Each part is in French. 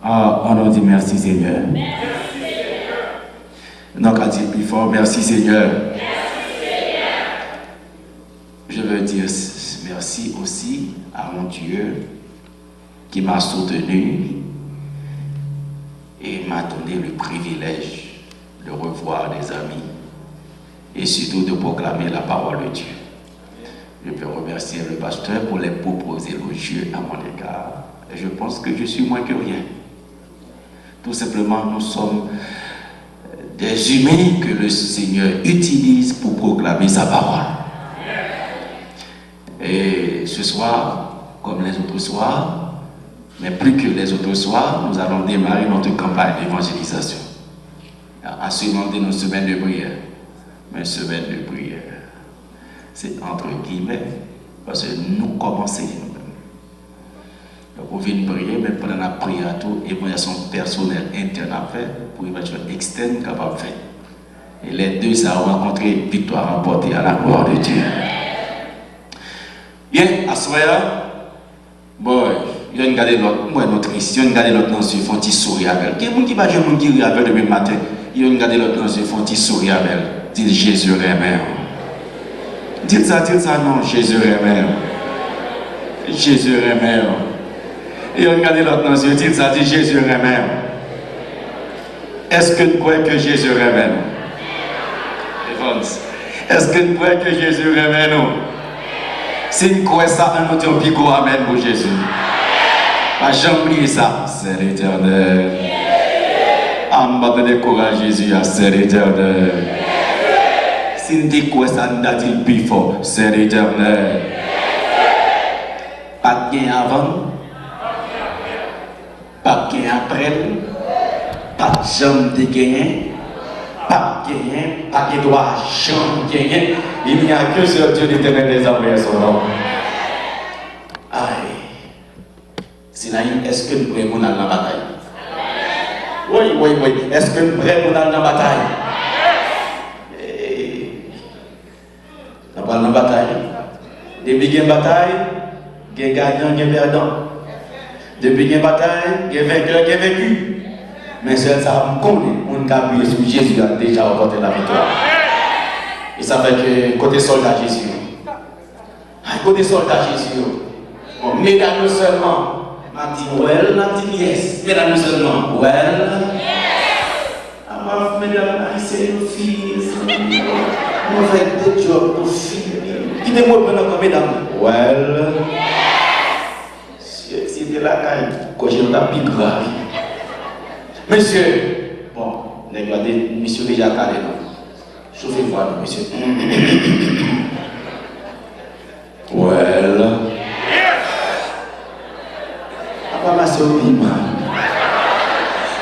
On a dit merci Seigneur. Donc on dit plus fort, merci Seigneur. Je veux dire merci aussi à mon Dieu qui m'a soutenu et m'a donné le privilège de revoir des amis et surtout de proclamer la parole de Dieu. Je peux remercier le pasteur pour les propos élogieux à mon égard. Et je pense que je suis moins que rien. Tout simplement, nous sommes des humains que le Seigneur utilise pour proclamer sa parole. Et ce soir, comme les autres soirs, mais plus que les autres soirs, nous allons démarrer notre campagne d'évangélisation. À surmonter nos semaines de prière. Mais semaine de prière, c'est entre guillemets, parce que nous commençons nous-mêmes. Donc on vient prier, mais pendant la prière, tout, évaluation personnelle interne à faire, pour évaluation externe capable de faire. Et les deux, ça a rencontré victoire remportée à la gloire de Dieu. Bien, à ce moment-là, bon, il y a une garde l'autre, moi, notre ici, il y a une garde l'autre dans ce font petit sourire avec. Quel monde qui va jouer mon qui rit avec demain matin, il y a une garde l'autre dans ce font petit sourire avec. Dis Jésus aimé. Dites ça non, Jésus aimé. Jésus aimé. Et regardez l'autre dans les yeux, dites ça, dit Jésus aimé. Est-ce que vous croyez que Jésus aimé nous? Est-ce que vous croyez que Jésus aimé nous? Si vous croyez ça, nous disons pico amen pour Jésus. Pas jamais oublier ça, c'est l'éternel. En bas de courage, Jésus, c'est l'éternel. Si nous disons ça, nous disons plus fort, c'est l'éternel. Pas de gain avant, pas de gain après, pas de jambe de gain, pas de gain, pas de droit, jambe de gain. Il n'y a que sur Dieu l'éternel des armées son nom. Aïe. Sinaïm, est-ce que nous pouvons aller dans la bataille? Oui. Est-ce que nous pouvons aller dans la bataille? Nous parlons de bataille. Depuis qu'il y a une bataille, il y a un gagnant, il y a un perdant. Depuis qu'il y a une bataille, il y a un vainqueur, il y a un vaincu. Mais seul ça, on connaît, on a appuyé sur Jésus, a déjà remporté la victoire. Et ça fait que côté soldat Jésus, côté soldat Jésus, bon, mesdames seulement, m'a dit well, m'a dit yes. Mesdames seulement, well. Ah, mesdames, c'est nos filles, on fait des jobs pour filles. Quittez-moi maintenant comme mesdames. Well. C'était la caille, quand j'ai un plus grave. Monsieur, bon, regardez, monsieur déjà calé là. Chauffez-moi, monsieur. Well. Papa, ma soeur,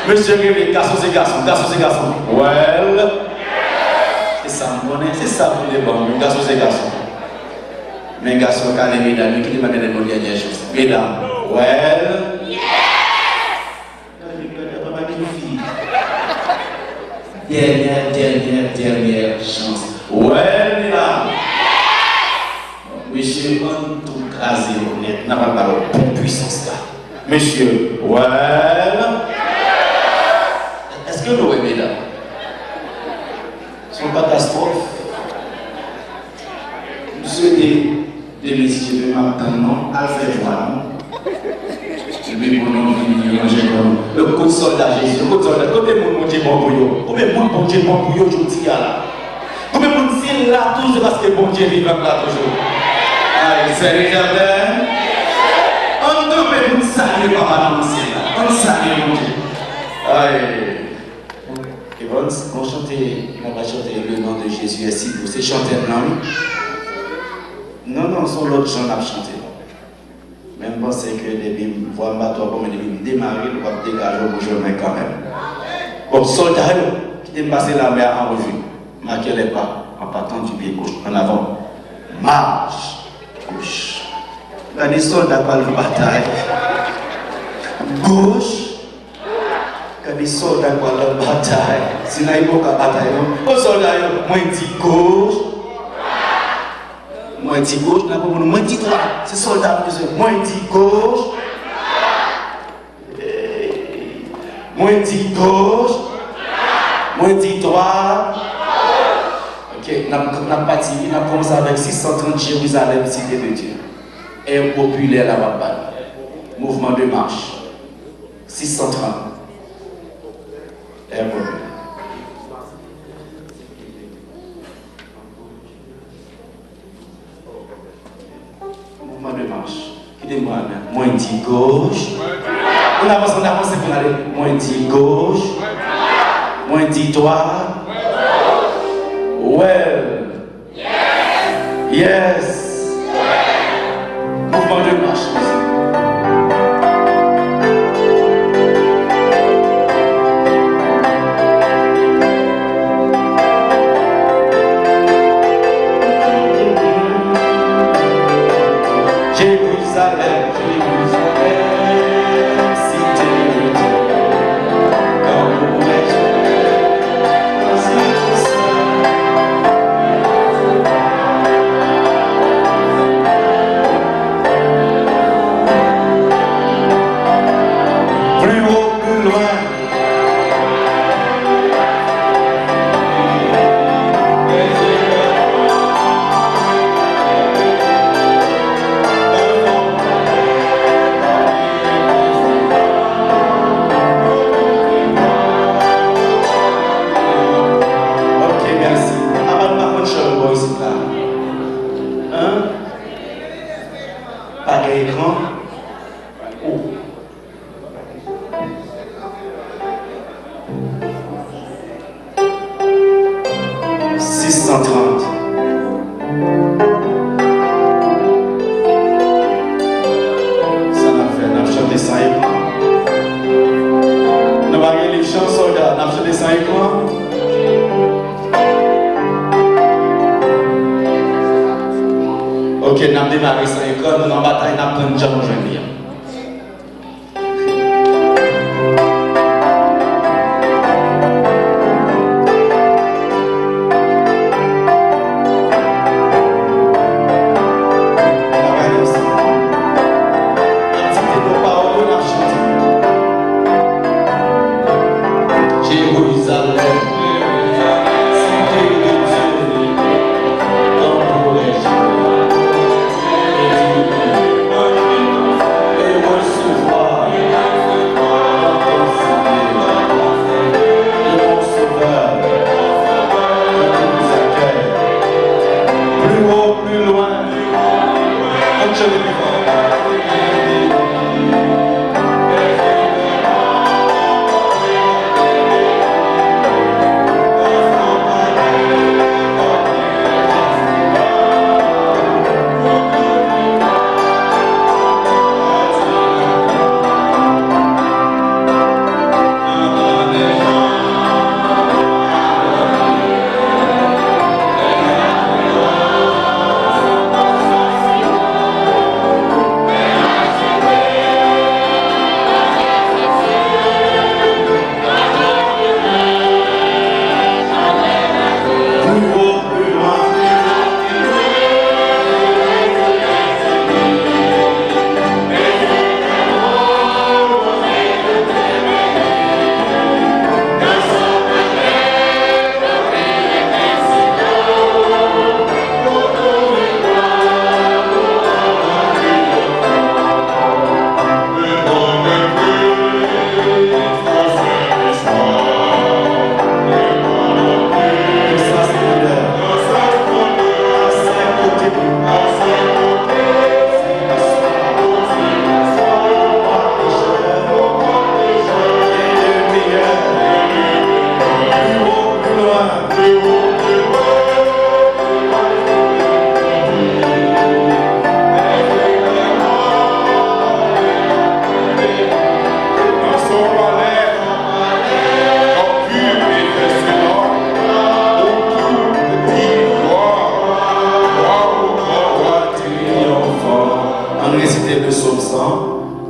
monsieur, garçon, c'est garçon. Well. C'est ça, c'est ça pour les bons. Garçon, c'est garçon. Mais garçon, quand les mesdames, qui demandent les dernières choses. Mesdames, well. Dernière chance. Ouais, mesdames. Monsieur, on tout crasé, honnête. N'a pas de bonne puissance là. Monsieur, ouais. Est-ce que nous, mesdames, sont pas catastrophes? Monsieur, des messieurs de maintenant, à faire voir. Le coup de soldat Jésus, le coup de soldat, combien de monde dit bon pour vous? Combien de monde dit bon pour vous aujourd'hui là? Combien de monde dit là toujours parce que bon Dieu vit là toujours? Aïe, c'est l'éternel. On doit saluer papa dans le ciel. On salue mon Dieu. Aïe. Evans, on va chanter le nom de Jésus ici. Vous savez chanter non, c'est l'autre chant à chanter. Même penser que depuis voir ma toi comme depuis démarrer, nous va dégager au chemin quand même. Bon, soldat qui est passé la mer en revue, marquez les pas en partant du pied gauche, en avant. Marche gauche. Là, les soldats parlent de bataille. Gauche. Quand les soldats parlent de bataille, si là, il faut qu'à bataille, aux soldats, moi, je dis gauche. Moi, je dis gauche, moi, je dis droite. C'est soldat, moi, je dis gauche. Moi dit gauche. Moi dit droite. Ok, nous avons parti, nous avons commencé avec 630 Jérusalem, cité de Dieu. Et populaire la Wabban. Mouvement de marche. 630. Et populaire. Mouvement de marche. Qui dit moi, moi dit gauche. On avance pour aller. Moi dit gauche. Moi dit droite. Well. Yes. Yes. Mouvement de marche. Jérusalem, Jérusalem, cité de Dieu, quand vous plus haut, plus loin. Écran. Oh. Ça n'a fait, n'a chanté sans écran. Nous avons les chansons, n'a chanté sans écran. Ok, nous avons démarré sans écran, nous avons bataille, nous avons pris un job aujourd'hui.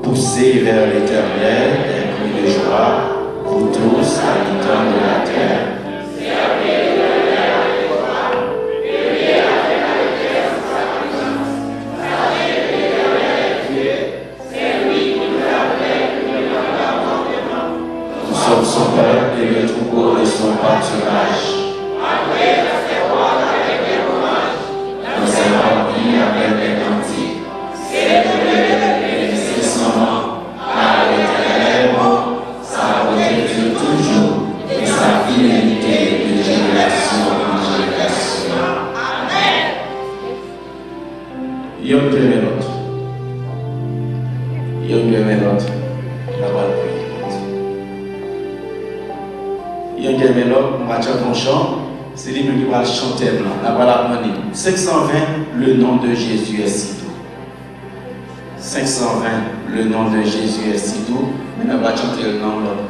Poussez vers l'Éternel des cris de joie, vous tous habitants de la terre. Tous pâturage. Dans ses remplis avec des cantiques. C'est son nom. Par l'Éternel bon, sa protection toujours, et sa fidélité de génération en génération. Amen. Yon de l'autre. Yon de l'autre. Yon de l'autre, on va chanter un chant. C'est lui qui va chanter blanc. La voilà 520, le nom de Jésus est si doux. 520, le nom de Jésus est si doux. Mais on va chanter le nom de l'autre.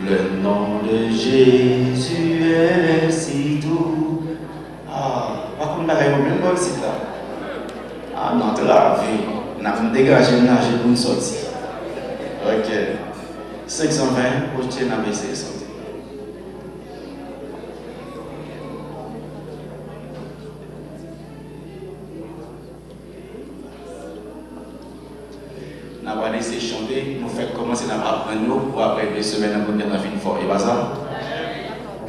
Le nom de Jésus est si doux. Ah, pas comme la réunion, même pas aussi là. Ah non, tu l'as vu. On a dégagé le nage pour nous sortir. Ok. 520, pour que tu aies essayé de sortir. On va laisser chanter, nous faire commencer à apprendre nous pour après 2 semaines nous venir dans une fois. Et pas ça?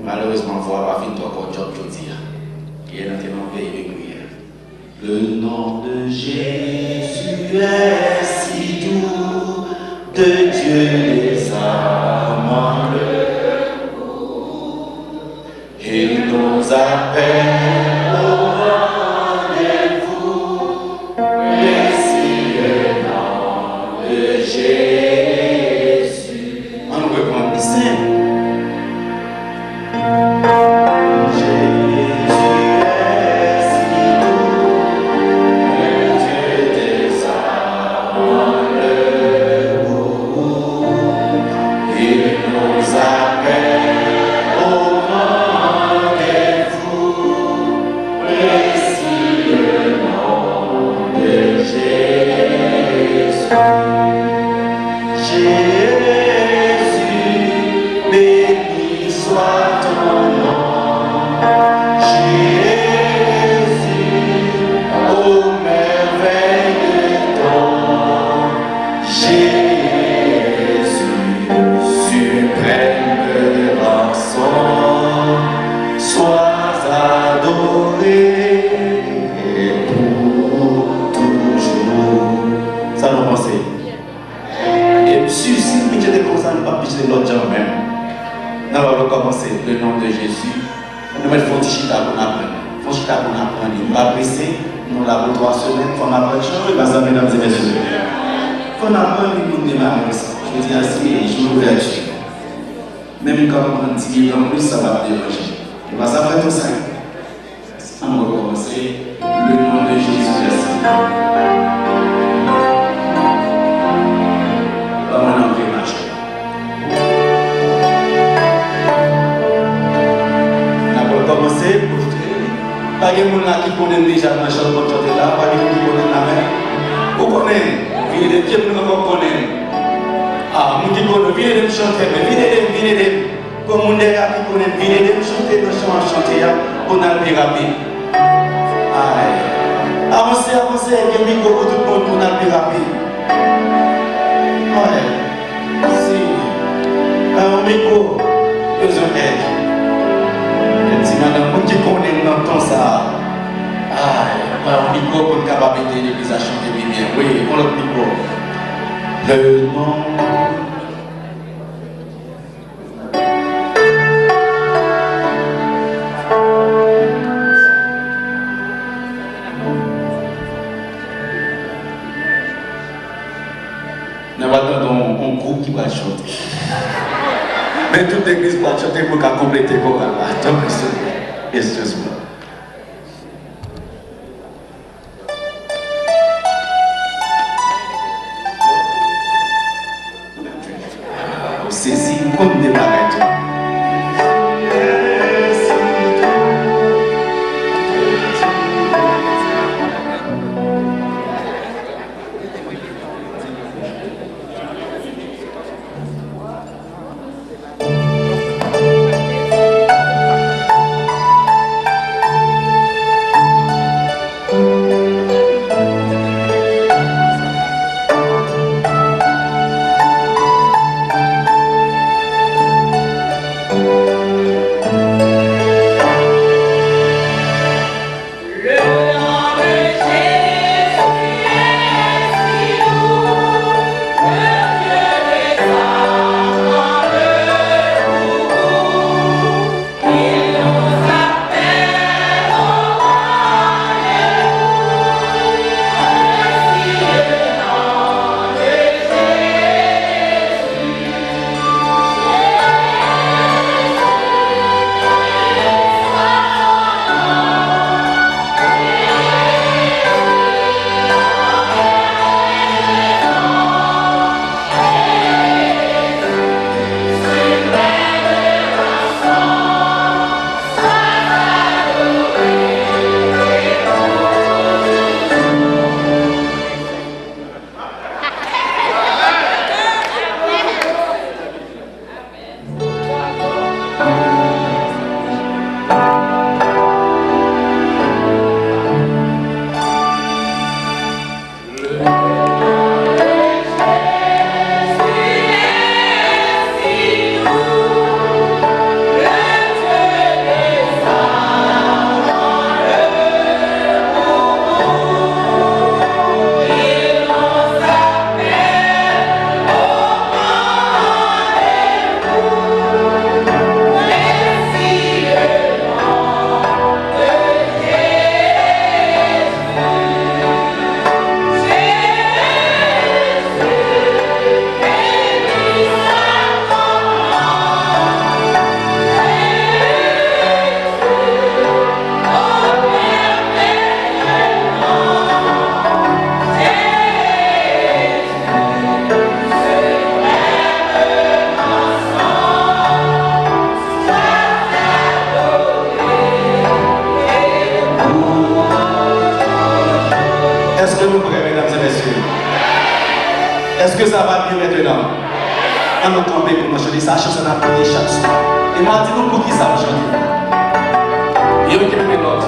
Malheureusement, on va pas finir encore job aujourd'hui. Il est dans le pays de prière. Le nom de Jésus est si doux, de Dieu les amants le goût. Il nous appelle au rendez-vous. Jésus. On nous reprend ici. Jésus est si doux, Dieu des amants le goût. Il nous appelle au rendez-vous. Voici le nom de Jésus. Jésus, béni soit ton nom. Jésus, ô merveilleux don. Jésus, suprême rançon, sois adoré pour toujours. Ça nous pense. Si vous êtes comme ça, nous ne pouvons pas picher l'autre gens même. Nous allons commencer le nom de Jésus. Nous allons faire un petit chita pour apprendre. Un chita pour apprendre. Nous allons presser. Nous allons 3 semaines. Nous allons apprendre. Je vais vous mesdames et messieurs. Nous allons apprendre le démarrer. Je dis ainsi et je vous l'ouverture. Même quand on dit en plus, ça va déranger. Et bien, ça va tout ça. On va commencer le nom de Jésus. Commencer pour pas de monde qui connaît déjà dans la chambre de là, pas de monde qui connaît la main. Vous connaissez, venez de Dieu, nous connaissons. Ah, nous qui connaissons, venez de chanter, mais venez de comme on est là qui connaît, venez de chanter, nous sommes chanter, on a le rapide. Aïe. Avancez, il y a un micro pour tout le monde, on a le rapide. Ouais. Si. Un micro, besoin d'aide. Madame, qui connaît dans ton ça. On micro pour être capable de l'église à chanter bien. Oui, on le micro. Le nom. Nous avons un groupe qui va chanter. Mais toute l'église va chanter pour qu'elle complète le chorale. Attends, excuse-moi. Vous saisissez comme des barrettes. Est-ce que ça va mieux maintenant? On nous camper pour nous chanter ça, chanson à prier chaque soir. Et moi, dis-nous pour qui ça va chanter. Et on qui met l'autre.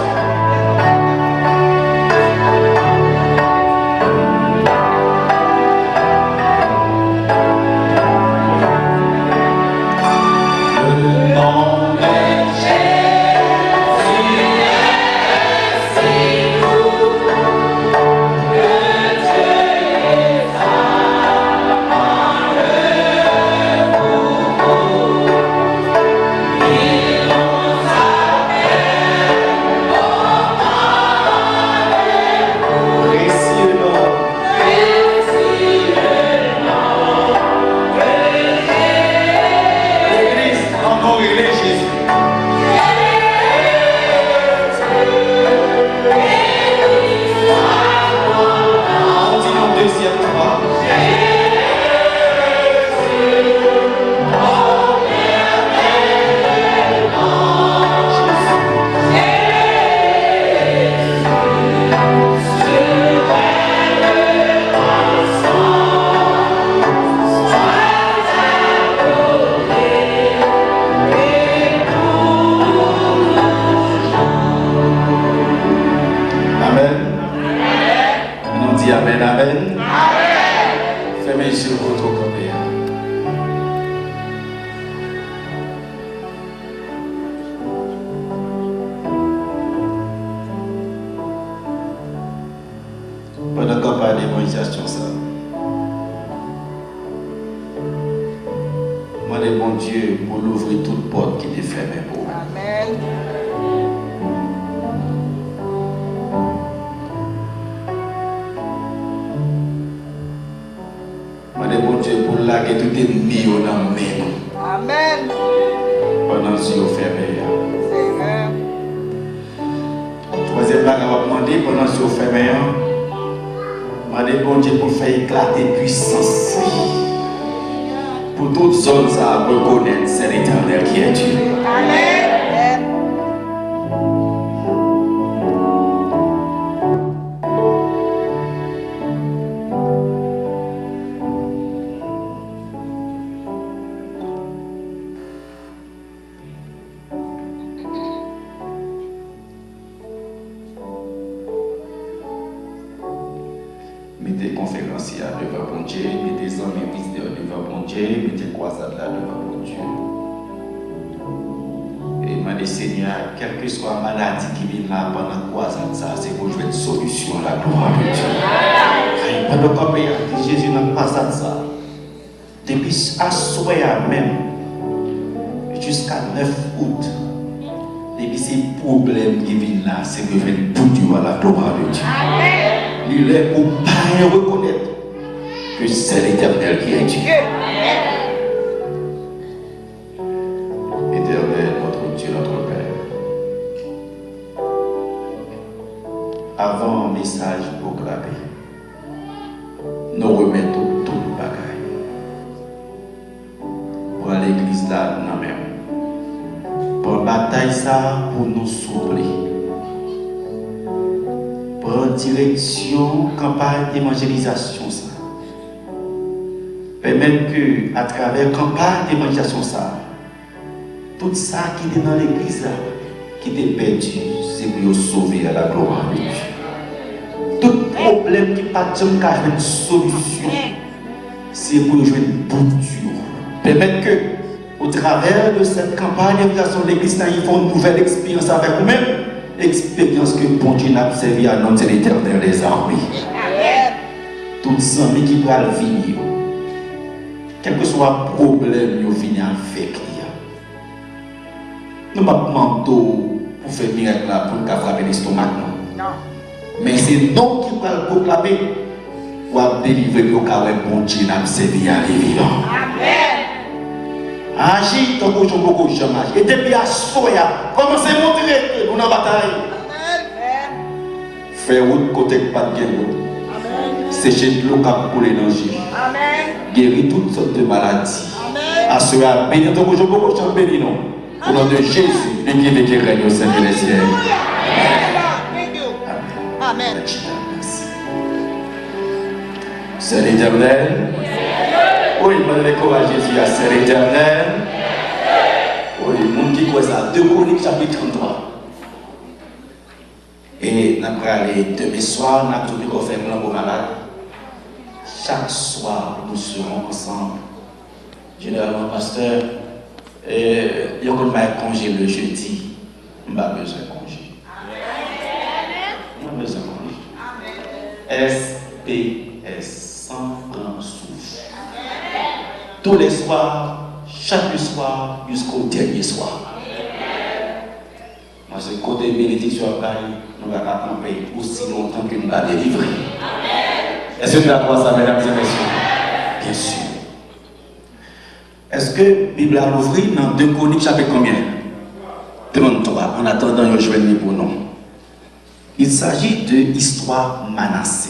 Mettez conférenciers devant bon Dieu, mettez hommes et visiteurs devant bon Dieu, mettez croisades là devant bon Dieu. Et demandez Seigneur, quelle que soit la maladie qui vient là pendant la croisade, ça, c'est pour jouer une solution à la gloire de Dieu. Pendant qu'on paye Jésus dans la croisade, ça, depuis à soir même, jusqu'à 9 août, depuis ces problèmes qui viennent là, c'est que je vais pour Dieu à la gloire de Dieu. Il est pour pas reconnaître que c'est l'Éternel qui est Dieu. Éternel, notre Dieu, notre Père. Avant un message proclamé, nous remettons tout le bagage. Pour l'église là, nous-mêmes. Pour la bataille ça, pour nous souffler. Prendre direction, campagne d'évangélisation ça. Permettre que, à travers la campagne d'évangélisation ça, tout ça qui est dans l'église là, qui est perdu, c'est pour sauver à la gloire de Dieu. Tout problème qui n'est pas de solution, c'est pour jouer pour Dieu. Permettre que, au travers de cette campagne d'évangélisation de l'église là, ils font une nouvelle expérience avec vous-même. Expérience que bon Dieu n'a servi à notre l'Éternel des armées. Toutes les amis qui peuvent venir, quel que soit le problème, ils viennent avec lui. Nous ne pouvons pas demander pour faire miracle là, pour frapper l'estomac. Non. Mais c'est nous qui pouvons proclamer pour délivrer le cas où bon Dieu n'a servi à les vivants. Agis tant que je ne peux jamais agir. Et depuis à Soya, commencez à montrer nous dans la bataille. Faire route côté pas de route. Sécher l'eau qui a coulé dans le jus. Guérir toutes sortes de maladies. Assurer à bénir tant que je ne peux jamais bénir. Au nom de Jésus, et qui veut qu'il règne au sein des cieux. Amen. C'est l'Éternel. Oui, je vais encourager Jésus à ser éternel. Oui, le monde qui croit ça. 2 Chroniques chapitre 33. Et nous allons aller demain soir, nous allons tout faire un malade. Chaque soir, nous serons ensemble. Généralement, pasteur, il y a un congé le jeudi. On n'a pas besoin de congé. On a besoin de congé. SPS, sans francs souffle. Tous les soirs, chaque soir, jusqu'au dernier soir. Moi, c'est côté bénédiction à Paris, nous allons accompagner aussi longtemps que nous allons délivrer. Est-ce que nous avons ça, mesdames et messieurs? Bien sûr. Est-ce que la Bible a ouvert dans 2 Chroniques chapitre combien? 33. En attendant, je vais venir pour nous. Il s'agit de l'histoire Manassé.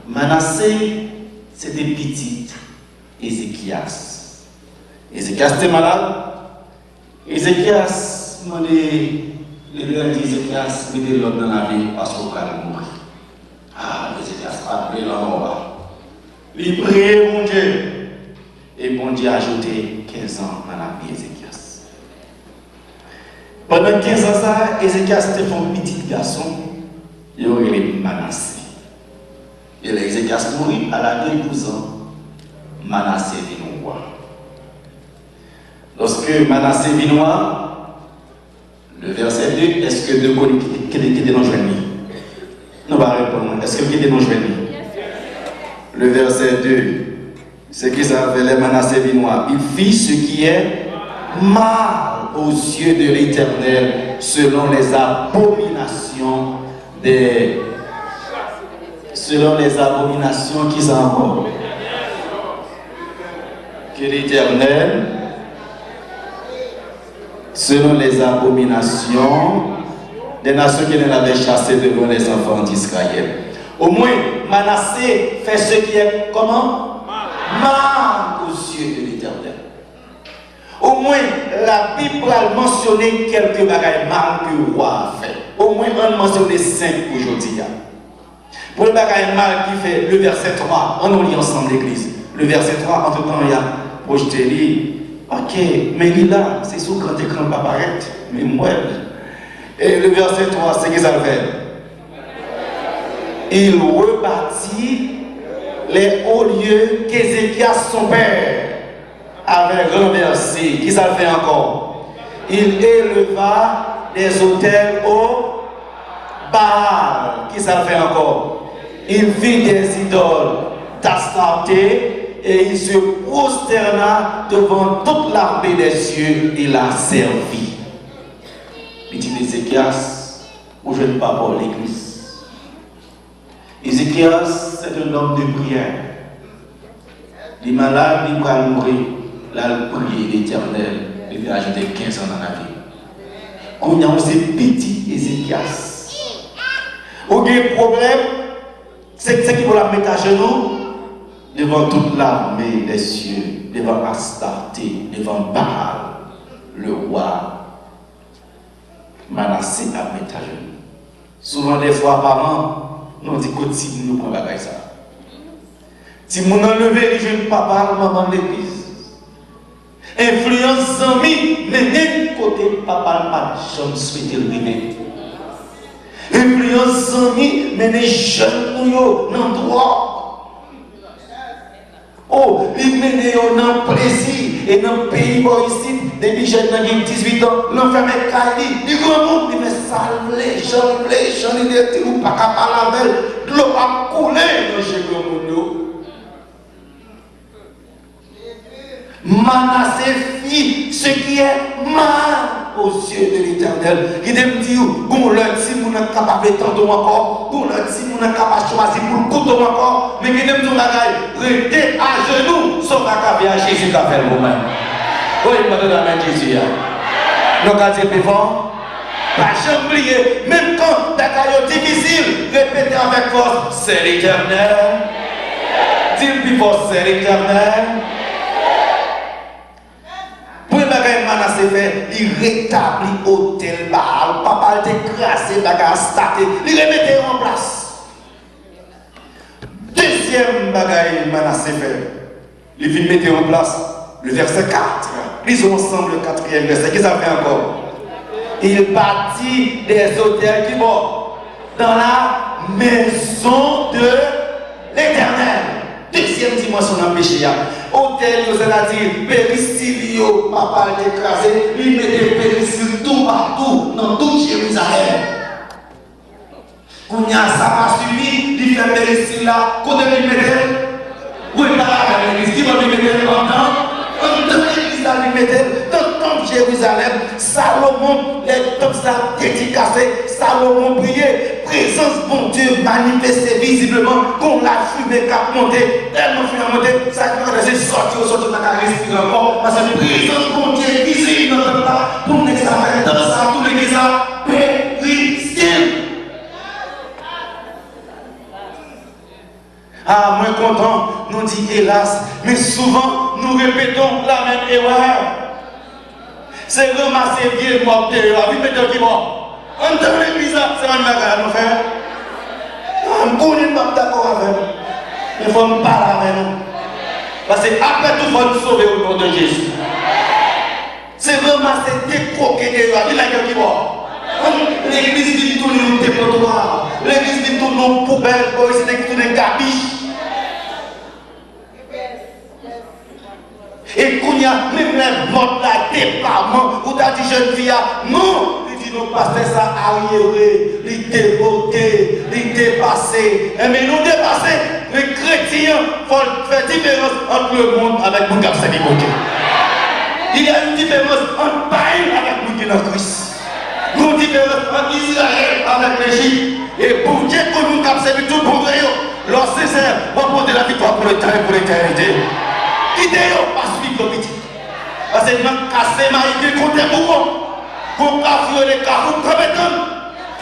Manassé, c'était petit Ézéchias. Ézéchias était malade. Ézéchias, les gens disent Ézéchias, mettez l'autre dans la vie parce qu'on va mourir. Ah, Ézéchias a appelé l'homme. Il priait mon Dieu. Et bon Dieu a ajouté 15 ans dans la vie d'Ézéchias. Pendant 15 ans, Ézéchias était un petit garçon. Il aurait été Manassé. Et Ézéchias mourit à l'âge de 12 ans. Manassé vit roi. Lorsque Manassé vit roi, le verset 2, est-ce que de Chroniques qui était dans le journée? Nous allons répondre. Est-ce que qui était dans le journée? Le verset 2, ce qui s'appelait Manassé vit roi. Il fit ce qui est mal aux yeux de l'Éternel, selon les abominations des. Selon les abominations qui s'en que l'Éternel, selon les abominations des nations qu'il avait chassées devant les enfants d'Israël. Au moins, Manassé fait ce qui est comment? Mal aux yeux de l'Éternel. Au moins, la Bible a mentionné quelques bagages mal que le roi a fait. Au moins, on mentionne 5 aujourd'hui. Pour le bagage mal qui fait le verset 3, on lit ensemble l'église. Le verset 3, entre-temps, il y a projeté lui. Ok, mais il est là, c'est sous grand écran pas paraître, mais moi. Et le verset 3, c'est ce qu'il fait. Il rebâtit les hauts lieux qu'Ézéchias, son père, avait renversés. Qui ça fait encore? Il éleva des autels au Baal. Qui ça fait encore? Il fit des idoles d'Astarté et il se prosterna devant toute l'armée des cieux et la servit. Petit Ézéchias, où je ne parle pas l'église. Ézéchias, c'est un homme de prière. Les malades, ils vont mourir. Là, il prie l'Éternel. Il va ajouter 15 ans dans la vie. On a aussi petit Ézéchias. Aucun problème, c'est ce qui va la mettre à genoux devant toute l'armée des cieux, devant Astarté, devant Baal, le roi. Manassé a mis à genoux. Souvent, des fois par an, nous disons que si nous prenons pas ça. Si nous enlevons les jeunes papa, maman de l'église. Influence amis, mais même côté papa, pas jamais souhaité le river. Influence amis, mais les jeunes nous dans le droit. Oh, ils mènent dans le plaisir et dans le pays ici, depuis jeunes qui 18 ans, l'enfermé Kali, du grand monde, il fait salver, j'en ai dit, ou pas capable avec, l'eau a coulé dans chez le monde. Manassé fit ce qui est mal aux yeux de l'Éternel. Il me dit, bon, le si vous n'êtes capable d'étendre encore, bon, le si vous n'êtes capable de choisir pour le couteau encore, mais il me dit, restez à genoux, sauf à Jésus qui a fait le moment. Oui, il m'a donné la main de Jésus. Nous avons dit, vivant, pas jamais oublier, même quand c'est difficile, répétez avec force, c'est l'Éternel. Dis-le plus fort, c'est l'Éternel. Manassé fait, il rétablit l'hôtel Baal, papa était crassé, il remettait en place. Deuxième Deuxième bagaille, Manassé fait. Il vient mettre en place le verset 4. Lisons ensemble le quatrième verset. Qu'est-ce que ça fait encore? Il bâtit des hôtels qui vont dans la maison de l'Éternel. Deuxième dimension dans le péché. Hôtel, c'est-à-dire péristyle, papa écrasé, il met des péristyle tout partout, dans toute Jérusalem. Quand il y a ça pas suivi, il fait péristyle là, côté il met où est la l'église, il va lui mettre en temps l'église là, il met dans le temple de Jérusalem, Salomon, les temples ça dédicacé, Salomon priait, présence bon Dieu manifestée visiblement, qu'on l'a fumé cap monté, tellement fumé monté, ça qui va sortir de la respirer encore, parce que présence bon Dieu visible dans le temple là, pour nous examiner dans ça, tout l'église là, péristyle. Ah, moins content, nous dit hélas, mais souvent nous répétons la même erreur. C'est ramasser vieux mort de la vie de qui mort. On te l'église, c'est un magasin, mon frère. Je ne suis pas d'accord avec vous. Il faut me parler avec nous. Parce que après tout, il faut nous sauver au nom de Jésus. C'est ramasser des croquets de la vie de qui mort. L'église dit tout le dépotoir. L'église dit tout le poubelle, c'est tout le gabiche. Et qu'on y a même les modes là, déploiement, où t'as dit jeune fille, non, il dit non, pasteur, ça arriéré, il dévoté, il dépassé. Mais nous dépasser, les chrétiens font faire différence entre le monde avec nous qui avons cette époque. Il y a une différence entre Païen avec nous qui sommes Christ. Une différence entre Israël avec l'Égypte. Et pour Dieu que nous avons servi tout pour eux, leur César va porter la victoire pour le temps et pour l'éternité. Idéo pas suivre le petit. Parce que dans casser ma idée contre pour cafouer les cafous compétents.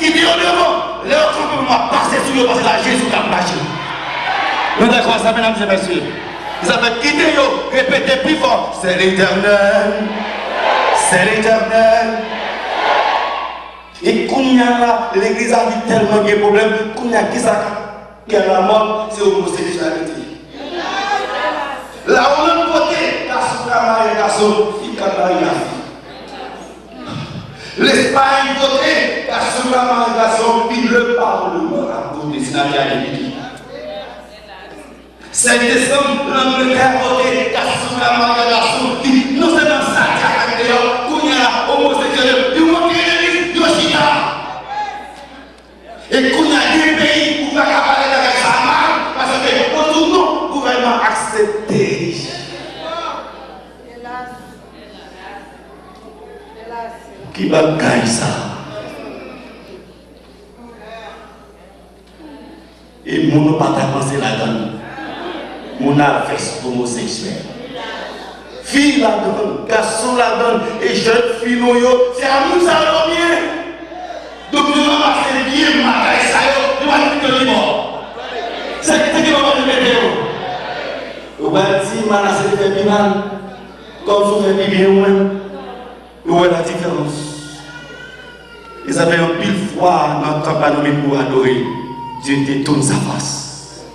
Idéo devant, leur complètement passer sur le parce que la Jésus a marché. Nous d'accord ça, mesdames et messieurs. Vous avez idéo, répétez plus fort. C'est l'Éternel. C'est l'Éternel. Et quand il y a là, l'église a vu tellement de problèmes, quand il y a qui ça qui a la mort, c'est l'homosexualité. Là où l'on votait, garçon, camarade, garçon, fille, camarade, fille. L'Espagne votait, garçon, camarade, garçon, fille, le Parlement a voté, c'est la réalité. 5 décembre, l'Angleterre votait, garçon, camarade, garçon, fille. Non seulement ça, il y a où il y a homosexuel, il manque l'église, il y a chita. Et qu'on a des pays où on va parler avec sa main, parce que autour de nous, le gouvernement accepté. Qui bagaille ça? Et mon n'a pas pensé là-dedans. Mon a fait homosexuel. Fille là-dedans, garçon là-dedans, et jeune fille, c'est à nous ça va bien. Donc nous allons passer bien, ma bagaille ça, nous allons faire mort. C'est ce qui va nous mettre. Vous allez dire, Manassé fait bien, comme vous faites bien vous-même. Où est la différence? Ils avaient un pile foi dans le campagne pour adorer. Dieu détourne sa face.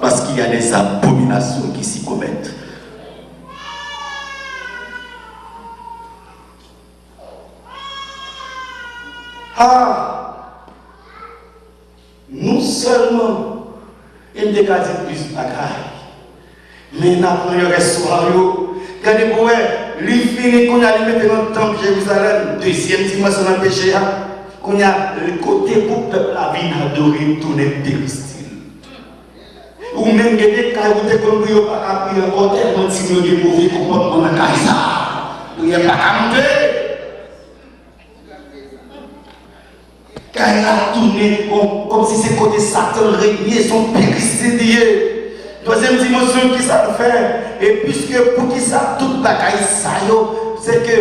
Parce qu'il y a des abominations qui s'y commettent. Ah! Non seulement, il me dit plus bagaille. Mais nous avons un restaurant. Quand il pourrait, lui finit qu'on a mis dans le temple de Jérusalem, deuxième dimension dans le péché, qu'on a le côté pour le peuple la vie d'adorer tout le péristyle. Ou même il y a des cas où tu compris pas prier encore tellement si nous sommes mauvais comportements dans la ça. Il n'y a pas qu'à monter. Quand il a tourné comme si c'est côté Satan régné, son péristyle. Deuxième dimension qui ça fait, et puisque pour qui ça toute bagaille ça c'est que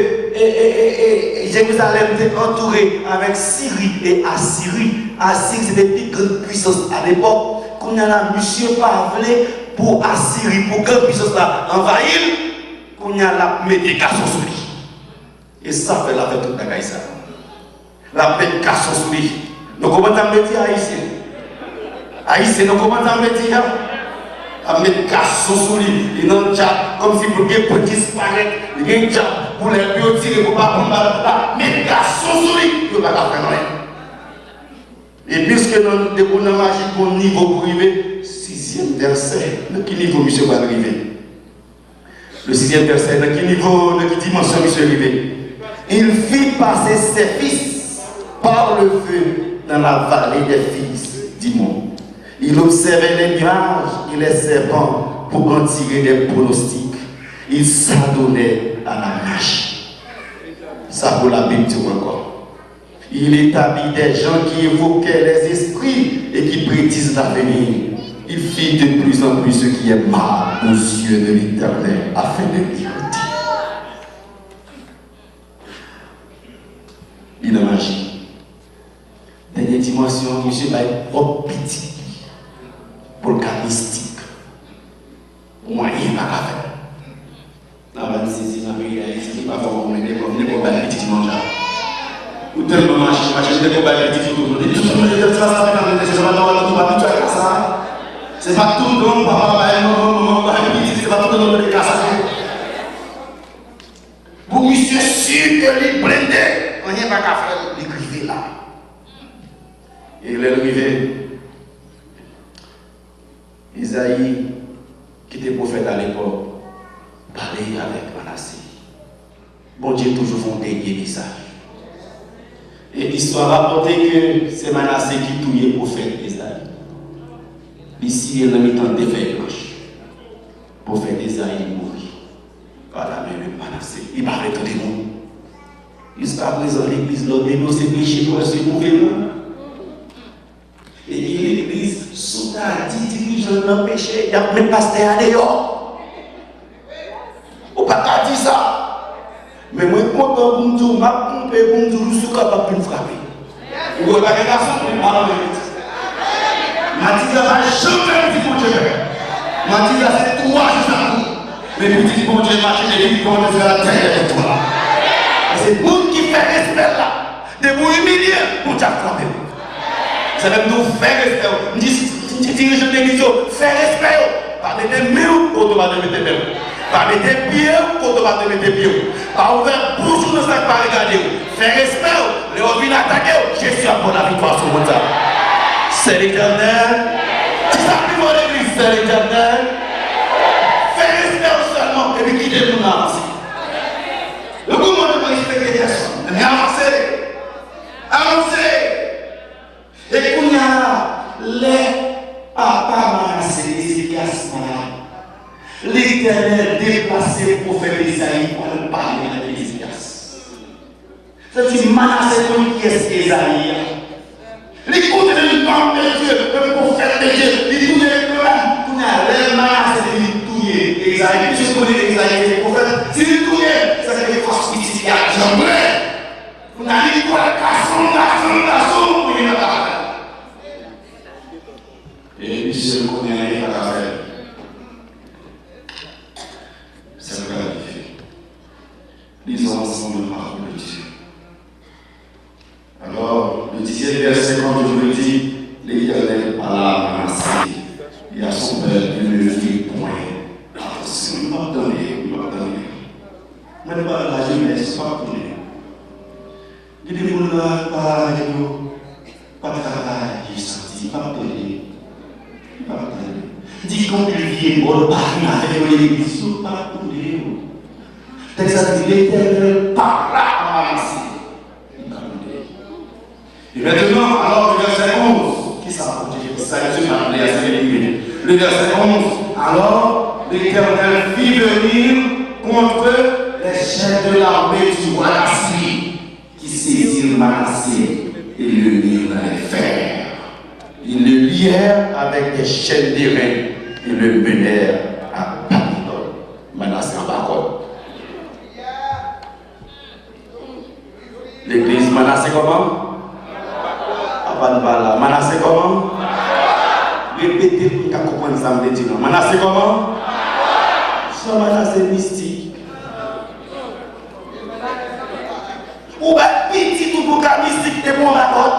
Jérusalem était entouré avec Syrie et Assyrie. Assyrie c'était des plus grandes puissances à l'époque. Quand on a la monsieur parlé pour Assyrie, pour grande puissance là envahir, qu'on a la médication sur lui. Et ça fait la fête toute bagaille ça. La médication sur lui. Nous commençons à me dire haïtien. Haïtien, nous commençons à me dire. à mettre garçon sur lui, il dans le diable, comme si pour qu'il disparaître, il y a un diable pour les pieds tirer, pour pas prendre là, mettre garçon sur lui, il ne va pas faire rien. Et puisque dans le découvert magique, au niveau pour arriver, 6e verset, dans quel niveau monsieur va arriver? Le 6e verset, dans quel niveau, dans quelle dimension monsieur va arriver? Il fit passer ses fils par le feu dans la vallée des fils du monde. Il observait les nuages et les serpents pour en tirer des pronostics. Il s'adonnait à la marche. Ça pour la Bible dit encore. Il établit des gens qui évoquaient les esprits et qui prédisent l'avenir. Il fit de plus en plus ce qui est mal aux yeux de l'Éternel afin de l'irriter. Il a magie. Dernière dimension, monsieur va être trop petit pour le cas mystique. Moyen pas à faire. Dans la saisir dans le pays, il ne va pas faire mener comme les combats petits dimanche. Ou tellement marcher, des combats petits tout le monde. C'est pas tout le monde, papa, c'est pas tout le monde de casse. Pour monsieur sûr que les blindés, on n'y a pas qu'à faire, il est là. Et il est arrivé. Isaïe, qui était prophète à l'époque, parlait avec Manassé. Bon Dieu toujours fondé Message. Et l'histoire rapporte que c'est Manassé qui touillait le prophète Isaïe. Ici, il a mis tant de feuilles blanches. Le prophète Isaïe mourit par la main de Manassé. Il va arrêter de nous. Jusqu'à présent, l'église l'a dénoncé péché pour ce gouvernement. Et l'église, sous ta dit dirigeant dans le péché, il n'y a même pas pasteur à dehors. Ou pas qu'à dire ça. Mais moi, je suis content pour me dire, je suis pour me dire, capable de me frapper. Vous voyez pas que garçon, Mathilda va jamais dire bon Dieu. Mathilda c'est toi juste à vous. Mais vous dites bon Dieu, marcher et dit bon Dieu, la terre est toi. C'est vous qui fait respect là. De vous humilier, vous t'as frappé. C'est même nous faire respect. Nous disons, dirigeants d'église, faire respect. Pas mettre des mains quand on va te mettre des mains. Pas mettre des pieds quand on va te mettre des pieds. Pas ouvrir bouche de sac pas regarder. Faire respect. Les autres viennent attaquer. Je suis à la victoire sur votre âme. C'est l'Éternel. Si ça plus mon église, c'est l'Éternel. Fais respect seulement et puis quittez nous avancer. Le gouvernement ne peut respecter personne. Mais avancez. Avancez. Et qu'on y a les papas Manassé, Ézéchias malade. L'Éternel déplacé le prophète Isaïe pour le parler avec Ézéchias. C'est-à-dire Manassé qui est Isaïe. L'écoute de l'homme de Dieu, le prophète de Dieu, il dit que on a l'air mal, c'est de touiller. Isaïe, je connais Isaïe, le prophète, c'est de touiller, c'est de force ici, il y a jamais. On a dit quoi, garçon, pour y aller. Et monsieur ne connaît rien à faire. C'est le cas de Dieu. Lisons ensemble la parole de Dieu. Alors, le 10e verset, comme je vous le dis, l'Éternel a Manassé et à son peuple, il ne fit point. Attention, il m'a donné, il m'a donné. Moi, je ne parle pas de la jeunesse, pas pour lui. Il dit, vous ne pas de travail, il sentit, pas pour lui. Pas pour lui. Dit qu'on lui vient, bon, pas avec l'église, pas pour lui. Texte dit, l'Éternel parla à Manassé. Et maintenant, alors le verset 11, qui ça? Le verset 11, alors l'Éternel fit venir contre les chefs de l'armée du roi d'Assyrie, qui saisirent Manassé et le mirent dans les fers. Ils le lièrent avec des chaînes d'airain et le menèrent à Babylone. Manassé en parole. L'église Manassé comment? Manassé comment? Répétez pour qu'on comprenne ça. Manassé comment? C'est Manassé mystique. Ou bien petit tout pour qu'un mystique est bon d'accord.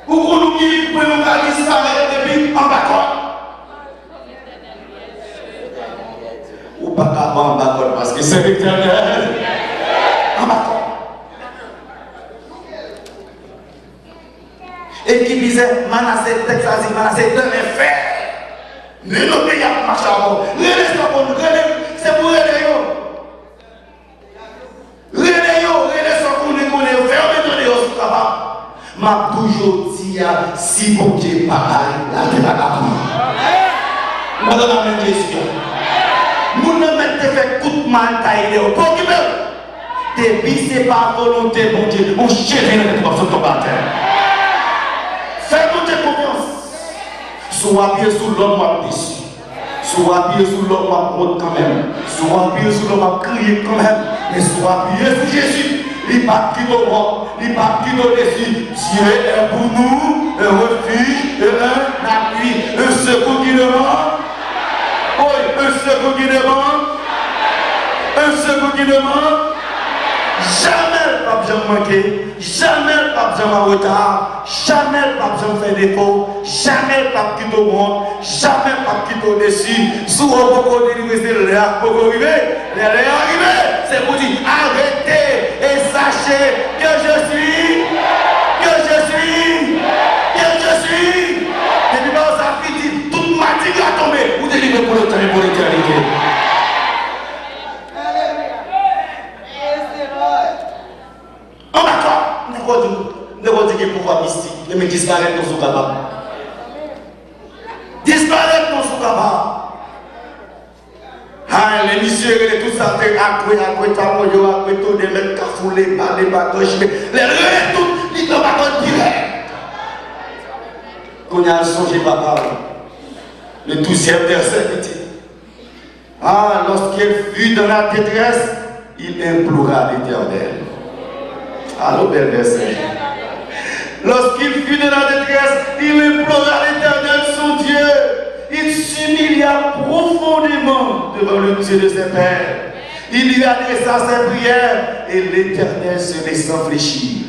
Ou qu'on nous dit, pour nous disparaître depuis en bas. Ou pas qu'à en bas parce que c'est l'Éternel. En bas. Et qui disait, Manassé, Texas, Manassé, de mes frères. Mais nos pays a marché avant. C'est pour relais. M'a toujours dit si bon Dieu pareil, là tu vas apprendre. Madame la même question. Nous ne mettons fait coup de mal taillé au pour qui veut. Depuis c'est pas volonté bon Dieu, on chérit les trois sur ton bâtiment. Fais-nous tes confiance. Sois appuyé sur l'homme ou dessus. Sois appuyé sur l'homme ou quand même. Sois appuyé sur l'homme ou crier quand même. Mais sois appuyé sur Jésus. Il part qui au roi, il part qui au dessus. Dieu est pour nous un refuge, un appui, un secours qui demande. Oui, un secours qui demande. Un secours qui demande. Jamais le pape Jean manqué, jamais le pape Jean en retard, jamais le pape Jean fait défaut, jamais le pape qui au monde, jamais le pape qui au dessus. Souvent beaucoup délivrer, c'est l'air pour arriver. L'air arrivé, c'est pour dire arrêtez et sachez que je suis, que je suis, que je suis. Et puis ça finit, toute ma tigre a tombé, vous délivrez pour le temps et pour l'éternité. En d'accord, nous avons dit que le pouvoir mystique, mais disparaître dans son cabas. Disparaître dans son cabas. Ah, les messieurs, les tout ça, après, tout, des mecs cafoulés, par les batoches, les relais, tout, les deux batoches direct. Qu'on a songé, papa, le 12e verset, ah, lorsqu'il fut dans la détresse, il implora l'Éternel. Allô, bel verset. Lorsqu'il fut dans la détresse, il implora l'Éternel son Dieu. Il s'humilia profondément devant le Dieu de ses pères. Il lui adressa ses prières et l'Éternel se laissa fléchir.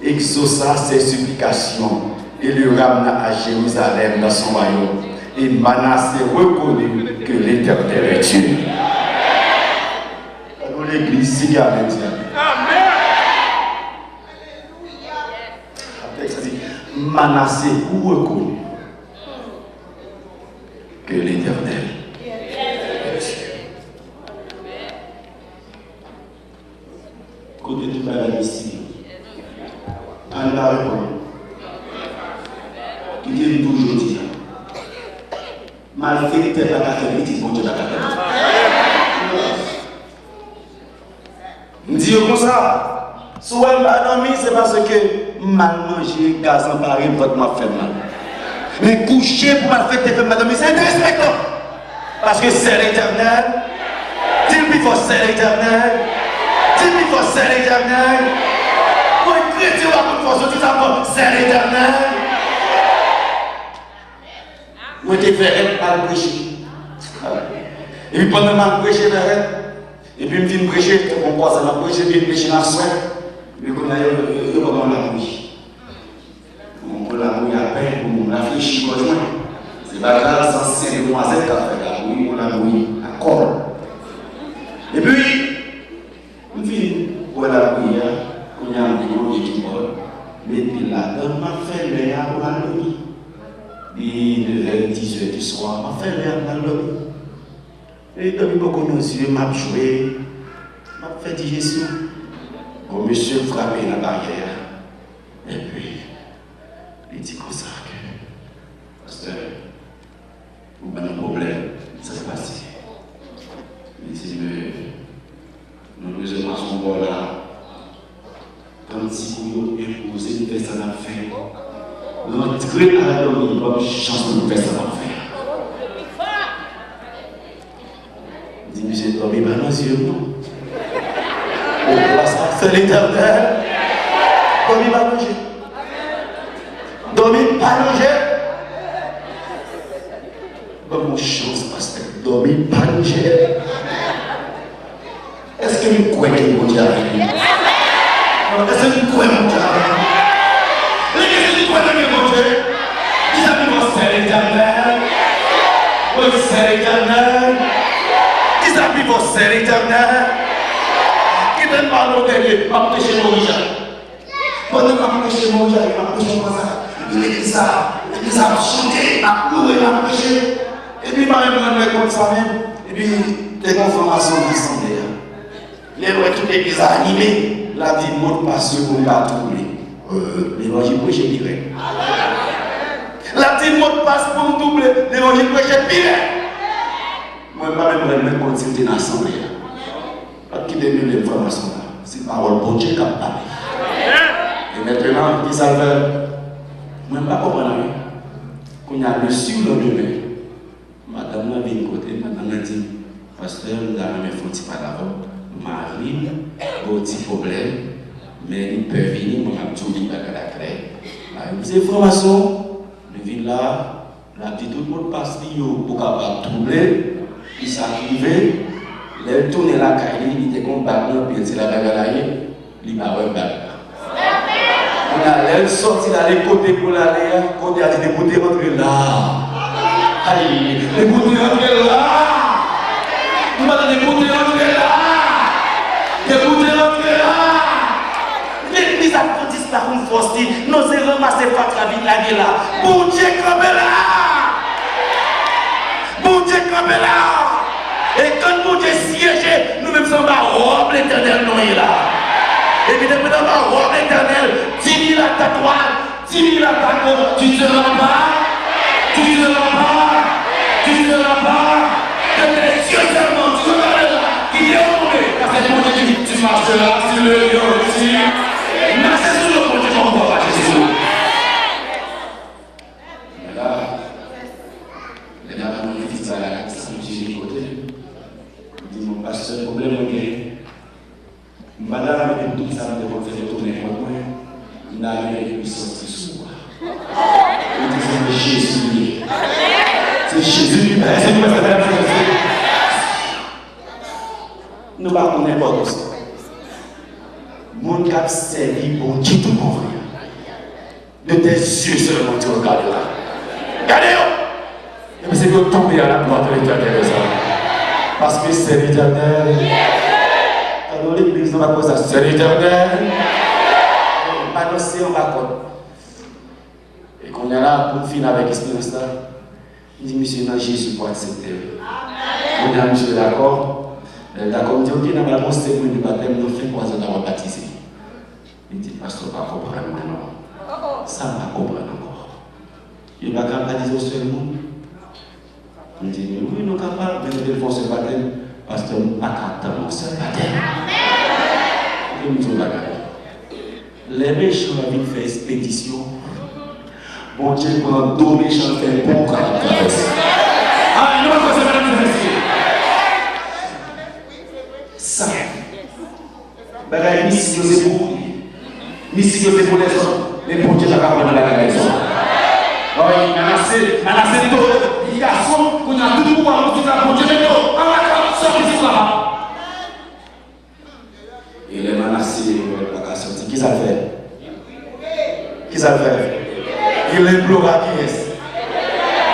Exauça ses supplications et le ramena à Jérusalem dans son royaume. Et Manassé reconnut que l'Éternel est Dieu. Dans l'église, c'est avec Dieu. Manassé ou reconnu que l'Éternel est Dieu. Côté du balade ici, on va répondre. Il dit toujours dire, mal fait, t'es pas qu'à faire petit, bon Dieu n'a qu'à faire. On dit comme ça. Si vous n'avez pas dormi, c'est parce que mal manger, gaz en Paris, votre m'a fait mal. Mais coucher pour mal faire, t'es mal dormi, c'est respectant. Parce que c'est l'Éternel. Dis-lui faut c'est l'Éternel. Dis-lui faut c'est l'Éternel. Pour un chrétien, on va sortir ça, c'est l'Éternel. Moi, je fait à prêcher. Et puis pendant que je prêchais, et puis je viens prêcher, on croit ça, je prêcher, puis je prêcher dans la soirée. Mais qu'on a eu la bouille. On la bouille à peine, on a fléchi conjoint. C'est pas grave, sans c'est demoiselle qui a fait la bouille, on la bouille à corps. Et puis, on finit pour la bouille, on a un bouillon qui vole. Mais puis là, on m'a fait le à pour la nuit. Et de 10h du soir, on m'a fait le à la nuit. Et depuis beaucoup de yeux, m'a joué, m'a fait digestion. Bon, monsieur frappé la barrière. Et puis, il dit comme ça que, pasteur, vous avez un problème, ça s'est passé. Il dit, mais nous besoin de son bord là. Quand si vous imposez une personne à faire, rentrer à la dormir, comme chance de nous faire ça à faire. Il dit, monsieur, dormez pas dans les yeux, non? C'est l'Éternel. Dormez pas manger. Dormez pas manger. Bonne chance, pasteur. Dormez pas manger. Est-ce que nous croyons que mon Dieu avec nous? Est-ce que nous croyons que mon Dieu avec nous? Est-ce que nous croyons que mon Dieu avec nous? c'est l'éternel. Qui s'appuie pour c'est l'éternel. Qui donne pas l'eau dernier, m'a prêché mon Richard. Pendant que m'a prêché mon Richard, m'a prêché mon ça. Il dit ça, a chanté, m'a loué, m'a prêché. Et puis, m'a même compte ça même. Et puis, des confirmations d'assemblée. Les lois toutes les églises animées, la dit mot de passe pour ne pas trouver. L'évangile prêché direct. La dit mot de passe pour me doubler, l'évangile prêché direct. Moi, je ne vais pas continuer dans l'assemblée. Pas qui donne l'information là. C'est parole bon Dieu qui a parlé. Et maintenant, qui ça veut? Moi, je ne vais pas comprendre. Quand il y a le sur le lendemain, madame m'a dit côté, madame m'a dit, pasteur, nous avons fait un petit pas d'avant. Marie, petit problème, mais il peut venir, moi, je vais tout dire à la clé. Ces informations, je viens là, la petite tout le monde passe pour capable troubler, il s'arrive, il tourne la caille, il était comme battant, puis il la bagarre, il m'a rebattu. On a l'air sorti d'aller côté pour l'aller, quand il a dit de côté rentrer là. Aïe, de côté rentrer là. Il m'a dit de côté rentrer là. De côté rentrer là. L'église adventiste là comme force dit, nous avons ramassé pas la vie là. Bon Dieu comme là. Bon Dieu comme là. Et quand bon Dieu siège, nous-mêmes sommes à robe l'éternel non est là. Et puis depuis dans la robe éternelle, 10 000 attaques, 10 000 attaques, tu ne seras pas, tu ne seras pas, tu ne seras pas, de tes yeux seulement, tu seras là, qui est tombé. Parce que mon Dieu dit, tu marcheras sur le lion ici, marche sur le pont, tu ne vas pas Jésus. Mais là, les gars, on dit ça à la ça me dit côté. Il dit, mon pasteur, le problème est madame, elle dit ça, elle va tourner contre moi. Il n'a rien de sorti sur moi. Il dit c'est Jésus. C'est Jésus. C'est nous, nous ne connaissons pas tout ça. Mon cap servi pour Dieu tout couvrir. De tes yeux seulement, tu regardes là. Regardez-le. Et c'est que tomber à la porte de l'éternel. Parce que c'est l'éternel. Alors l'église n'a pas posé ça. C'est l'éternel. Annoncer en bas. Et qu'on est là pour finir avec l'expérience là, il dit, monsieur, non, Jésus pour accepter. On a monsieur d'accord. D'accord, il dit, ok, dans la cérémonie du baptême, nous faisons 3 ans d'avoir baptisé. Il dit, pasteur, pas comprendre maintenant. Ça ne va pas comprendre encore. Il va capable dire seulement. Il dit, oui, nous sommes capables de faire ce baptême. Pasteur, nous ne sommes pas capables de faire ce baptême. Et nous sommes d'accord. Les méchants viennent faire expédition. Bon Dieu prend 2 méchants faire bon caractère. Ah, non, ça c'est pas ça. La mission c'est pour vous. Mission c'est pour les hommes. Mais bon Dieu n'a pas prendre la raison. Oui, il a assez de garçons qu'on a tout pouvoir pour tout ça. Bon Dieu, mais non, on va sortir de là. Il est menacé par la sortie. Qui ça fait? Qui ça fait? Il implore à qui est-ce?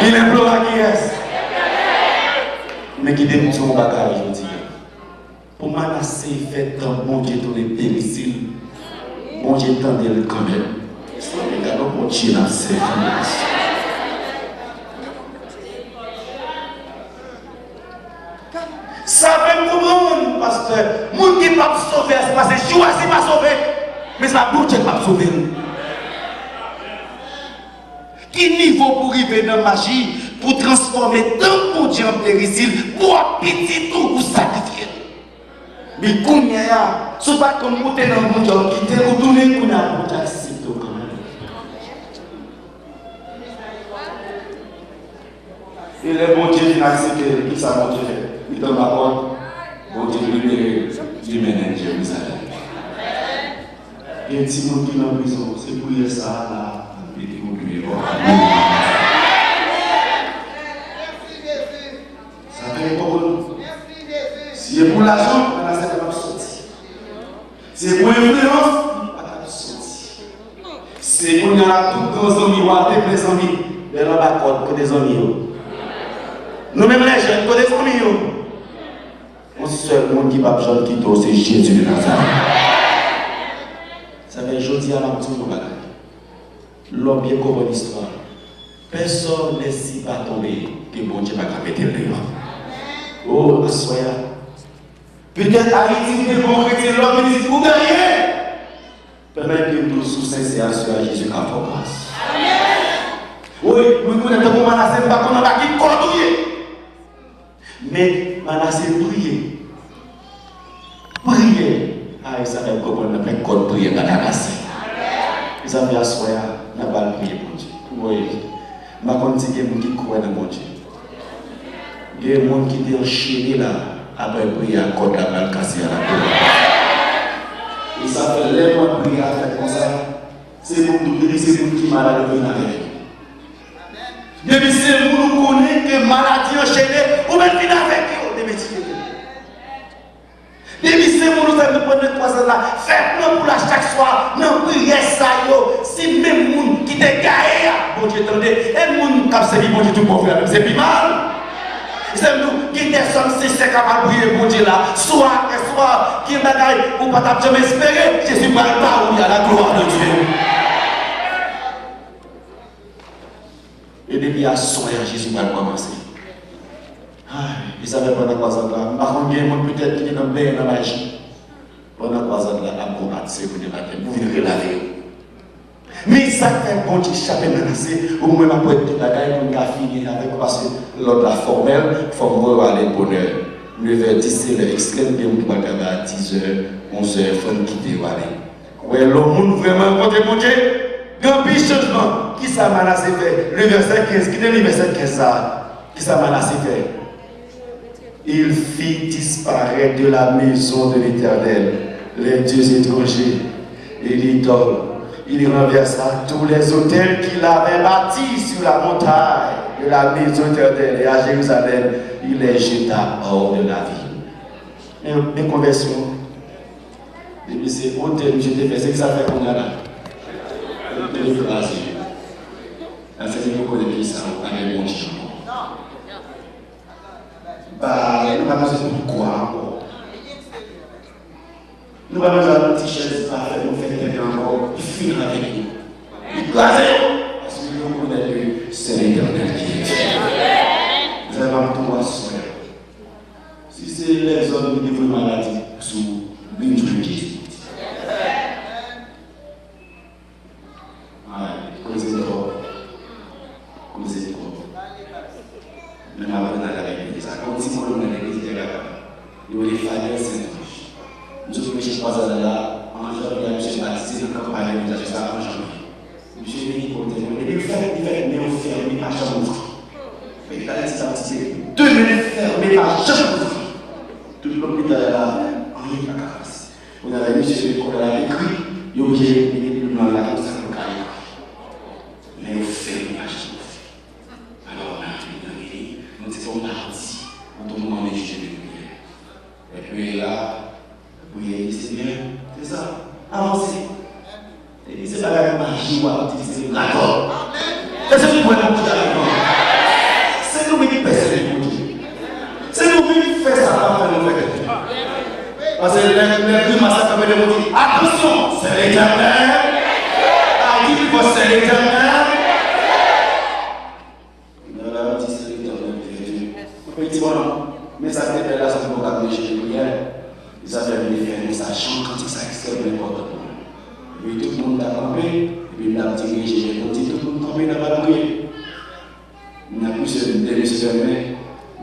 Il implore à qui est-ce? Mais qui démontre son bagage, je dis. Pour menacer, fait tant bon Dieu dans les périciles. Bon Dieu tendait le quand même. Regardons mon Dieu dans ses finances. Ça fait me comprendre, pasteur. Moun qui pas sauver, c'est parce que choisi pas sauver. Mais ça bon Dieu pas sauver. Qui niveau pour arriver dans la magie, pour transformer tant bon Dieu en péricile, pour petit tout, pour sacrifier. Mais quand il y a, ce n'est pas comme vous êtes dans le monde qui te retourne, qu'on a un bon accepté quand même. Et le bon Dieu qui n'a accepté, qui ça bon Dieu fait? Il donne la porte, bon Dieu libéré, Dieu mène à Jérusalem. Et un petit monde qui est en prison, c'est pour y ça là. Ça fait pour nous. Si c'est pour l'argent, on a ça qui va sortir. Si c'est pour l'influence, on va sortir. Si c'est pour nous, tout nos amis, ou à tes amis, mais on va pas pour des amis. Nous-mêmes les jeunes, connaissez famille. Mon seul monde qui va besoin de quitter, c'est Jésus de Nazareth. Ça fait jeudi à la maison de bagaille. L'homme bien compris l'histoire. Personne ne s'y va tomber que bon Dieu va mettre le dehors. Oh, assoya. Peut-être Haïti, c'est bon chrétien, l'homme dit vous gagnez. Permettez que nous sous sincères à Jésus qui a fait grâce. Oui, nous connaissons comment Manassé pas qu'on a qui cordouiller. Mais Manassé prier. Prier. Ah, ça fait comment on a fait code prier dans la casse. Ils ont fait assoya, n'a pas prier pour Dieu. Oui. Je vais dire qu'il y a des gens qui croient dans mon Dieu. Il y a des gens qui sont enchaînés là, après prier à côté de la casse à la terre. Et ça fait lèvres prier à faire comme ça. C'est pour nous guérir, c'est pour nous qui malades venir avec. Depuis c'est pour nous connaître que maladie enchaînée, ou même venir avec eux, des métiers. Depuis c'est pour nous faire prendre 3 ans là, faites-nous pour la chaque soir, nous prier ça yo, si même moun qui te gagne, bon Dieu attendez, et moun qui a servi bon Dieu tout pour faire, c'est plus mal. C'est nous qui descendons si c'est capable de prier bon Dieu là, soit qui bagaille ou pas jamais espérer, Jésus va pas où il y a la gloire de Dieu. Et depuis à soir, Jésus va commencer. Il savait pendant 3 ans là, par contre, il y a des gens peut-être qui sont dans le dans la magie. Pendant 3 ans là, à combattre, c'est vous débattre, vous venez relaver. Mais ça fait bon Dieu, chaque menacé, ou même après tout la gagne, on a fini avec parce que l'autre la formelle, il faut voir aller bonheur. Le verdict, c'est l'extrême bien, on va à 10h, 11h, il faut quitter. Oui, le monde vraiment contre mon Dieu, grand changement. Qui ça menacé fait? Le verset 15, qui est le verset 15 ça? Qui ça menacé fait? Il fit disparaître de la maison de l'Éternel les dieux étrangers et l'idoles. Il renversa tous les hôtels qu'il avait bâtis sur la montagne de la maison éternelle et à Jérusalem, il les jeta hors de la ville. Mes conversions, c'est hôtel que j'étais fait, c'est que ça fait qu'on a là. De l'écraser. La famille me connaît ça, on a un bon chien. Bah, nous pas besoin de quoi encore. Nous pas besoin de t-shirt parfait, nous faisons quelqu'un encore, il finit avec nous. Il croise, parce que nous connaissons que c'est l'Éternel qui est. Nous avons tout à souhaiter. Si c'est les hommes qui vivent maladie, sous une journée. Comme c'est trop. Comme c'est trop. Même avant d'aller à l'église, quand si on est à l'église, il y a des familles saintes. Nous sommes chez trois ans là, en janvier, M. Baptiste, nous avons parlé de ça en janvier. M. Béni pour te dire, il fait mais on ferme, pas jamais ouvert. Mais il a dit ça, c'est 2 minutes fermées, pas jamais ouvert. Tout le monde est là, en ligne à casse. On a la mission qu'on a écrit, il y a obligé de venir dans la casse. Mais on ferme, pas jamais ouvert. Alors, nous disons mardi, en tout moment, on est jugé de prière. Et puis là, oui, c'est bien, c'est ça. Avancez. Et c'est pas la magie ou à utiliser l'accord. C'est ce que vous pouvez nous dire avec moi. C'est nous qui faisons les bougies. C'est nous qui faisons ça avant de nous faire. Parce que les massacres comme les bougies, attention, c'est l'Éternel. À qui il faut c'est l'Éternel. Dans la petite c'est l'Éternel. Petit bonhomme, mais ça fait de là, ça fait beaucoup de chez les prières. Ils avaient venir faire un message quand ils s'acceptent n'importe quoi. Et puis tout le monde a campé, et puis il a dirigé, j'ai dit tout le monde campé dans la prière. Il a poussé une démission,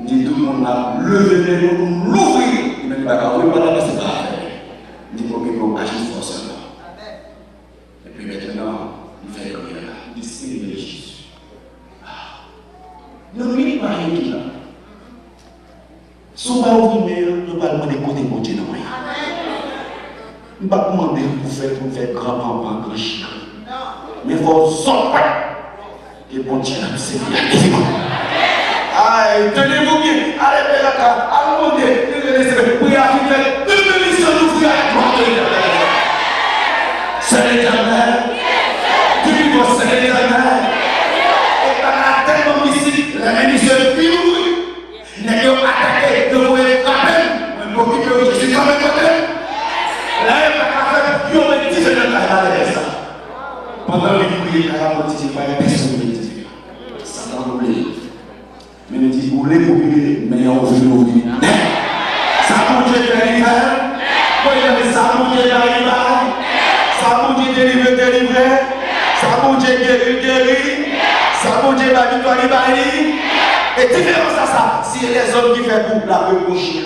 il dit tout le monde a levé les mains pour l'ouvrir. Il m'a dit, bah, quand on va là, c'est pas à faire. Il dit, ok, on agit forcément. Et puis maintenant, il fait comme il a dit, c'est Jésus. Donc, il n'est pas rien qui là. Si on va ouvrir, nous ne pas demander côté bon Dieu. Nous ne pas demander pour faire grand-maman, grand chien. Mais il faut sortir. Et bon Dieu, c'est bien. Aïe, tenez-vous bien. Allez, là, allez, montez. Priez à faire une mission d'ouvrir à la gloire de l'Éternel. C'est l'Éternel. Dis-moi, c'est l'Éternel. Et par la tellement ici, la mission est finie. Ça mon Dieu délivre. Ça mon Dieu délivre. Ça mon Dieu délivre. Ça mon Dieu guérit. Ça mon Dieu la victoire libérée. Et différence à ça, si les hommes qui font pour la reboucher,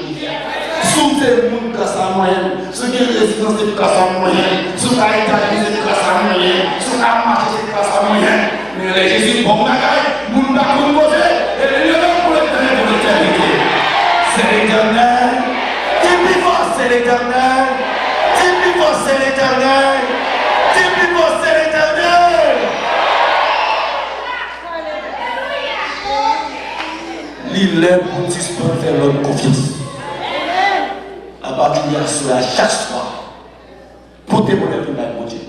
sous les monde grâce à moyenne, ceux qui ont résistance c'est grâce à moyenne, ceux qui ont établi c'est grâce à moyenne, ceux qui ont marché c'est grâce à moyenne. Mais Jésus, bon bagaille, moun n'a pas posé, et le lieu pour l'éternel pour l'éternité. C'est l'éternel, qui vivant c'est l'éternel, qui vivant c'est l'éternel, qui vivant c'est l'éternel. Il est pour disparaître faire l'homme confiance. À partir de cela, chaque soir, pour témoigner de mon Dieu.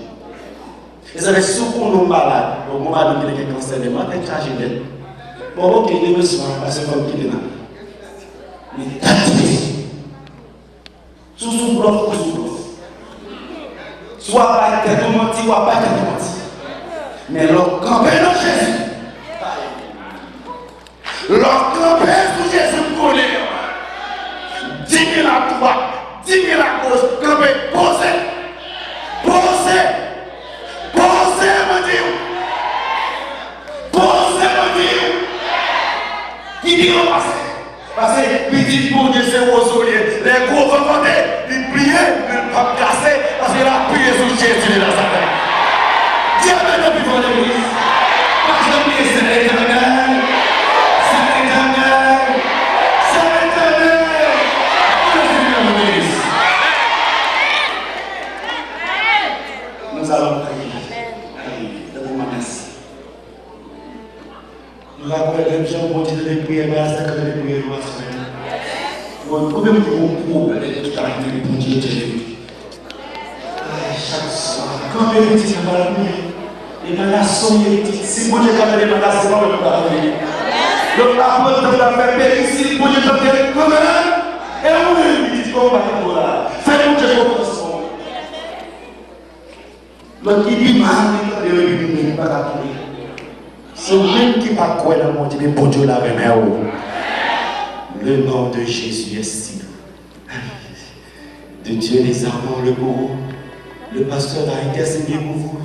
Et ça fait souvent nous malades, donc on va nous dire que cancer de matin, chargé d'aide. Bon, ok, il est le soin, parce que comme qui est là. Mais t'as sous bloc ou sous bloc. Soit pas que tu menti, soit pas que tu menti. Mais leur campé dans Jésus. Leur campé sous Jésus connaît. 10 000 à droite, 10 000 à gauche, campé, posez, posez, posez, mon Dieu, posez, mon Dieu. Qui dit qu'on passe? Parce que petit bon Dieu c'est rosolier, les gros vendés, ils plient, ils ne pas casser, parce qu'il a prié sur Jésus dans sa tête. Dieu m'a donné pour l'église, parce que c'est l'éternel, c'est l'éternel, c'est l'éternel. Nous allons prier. Merci. Nous rappelons les gens pour dire les prières, mais à ça que les prières doivent se faire. Combien de vous de tout arriver pour Dieu chaque soir, quand les petits sont malades, les malades sont héritiers. Si vous Dieu quand les malades, c'est pas le cas. Donc la porte de la paix périssime, pour Dieu t'entendre quand même. Et oui, il dit qu'on va pour là. Faites-nous Dieu confiance. Donc il dit, il n'est pas d'accord. C'est même qui va croire dans mon Dieu, mais pour Dieu la remet. Le nom de Jésus est si doux. De Dieu les amants, le beau. Le pasteur a intercédé pour vous.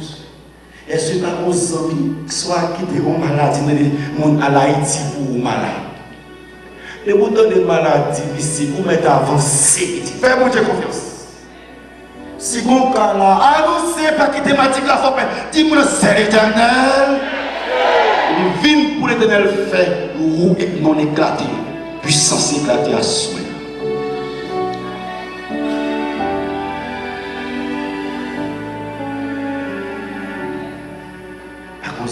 Est-ce que vos amis, soit qui sont malades, à l'Haïti pour malades. Et vous donnez des maladies ici, vous mettez avancé. Faites mon Dieu confiance. Si vous cas là, annoncez pas qui thématique la faut dis-moi c'est l'éternel. Il vient pour l'éternel fait roue et non éclaté, puissance éclatée à souhait. Par contre,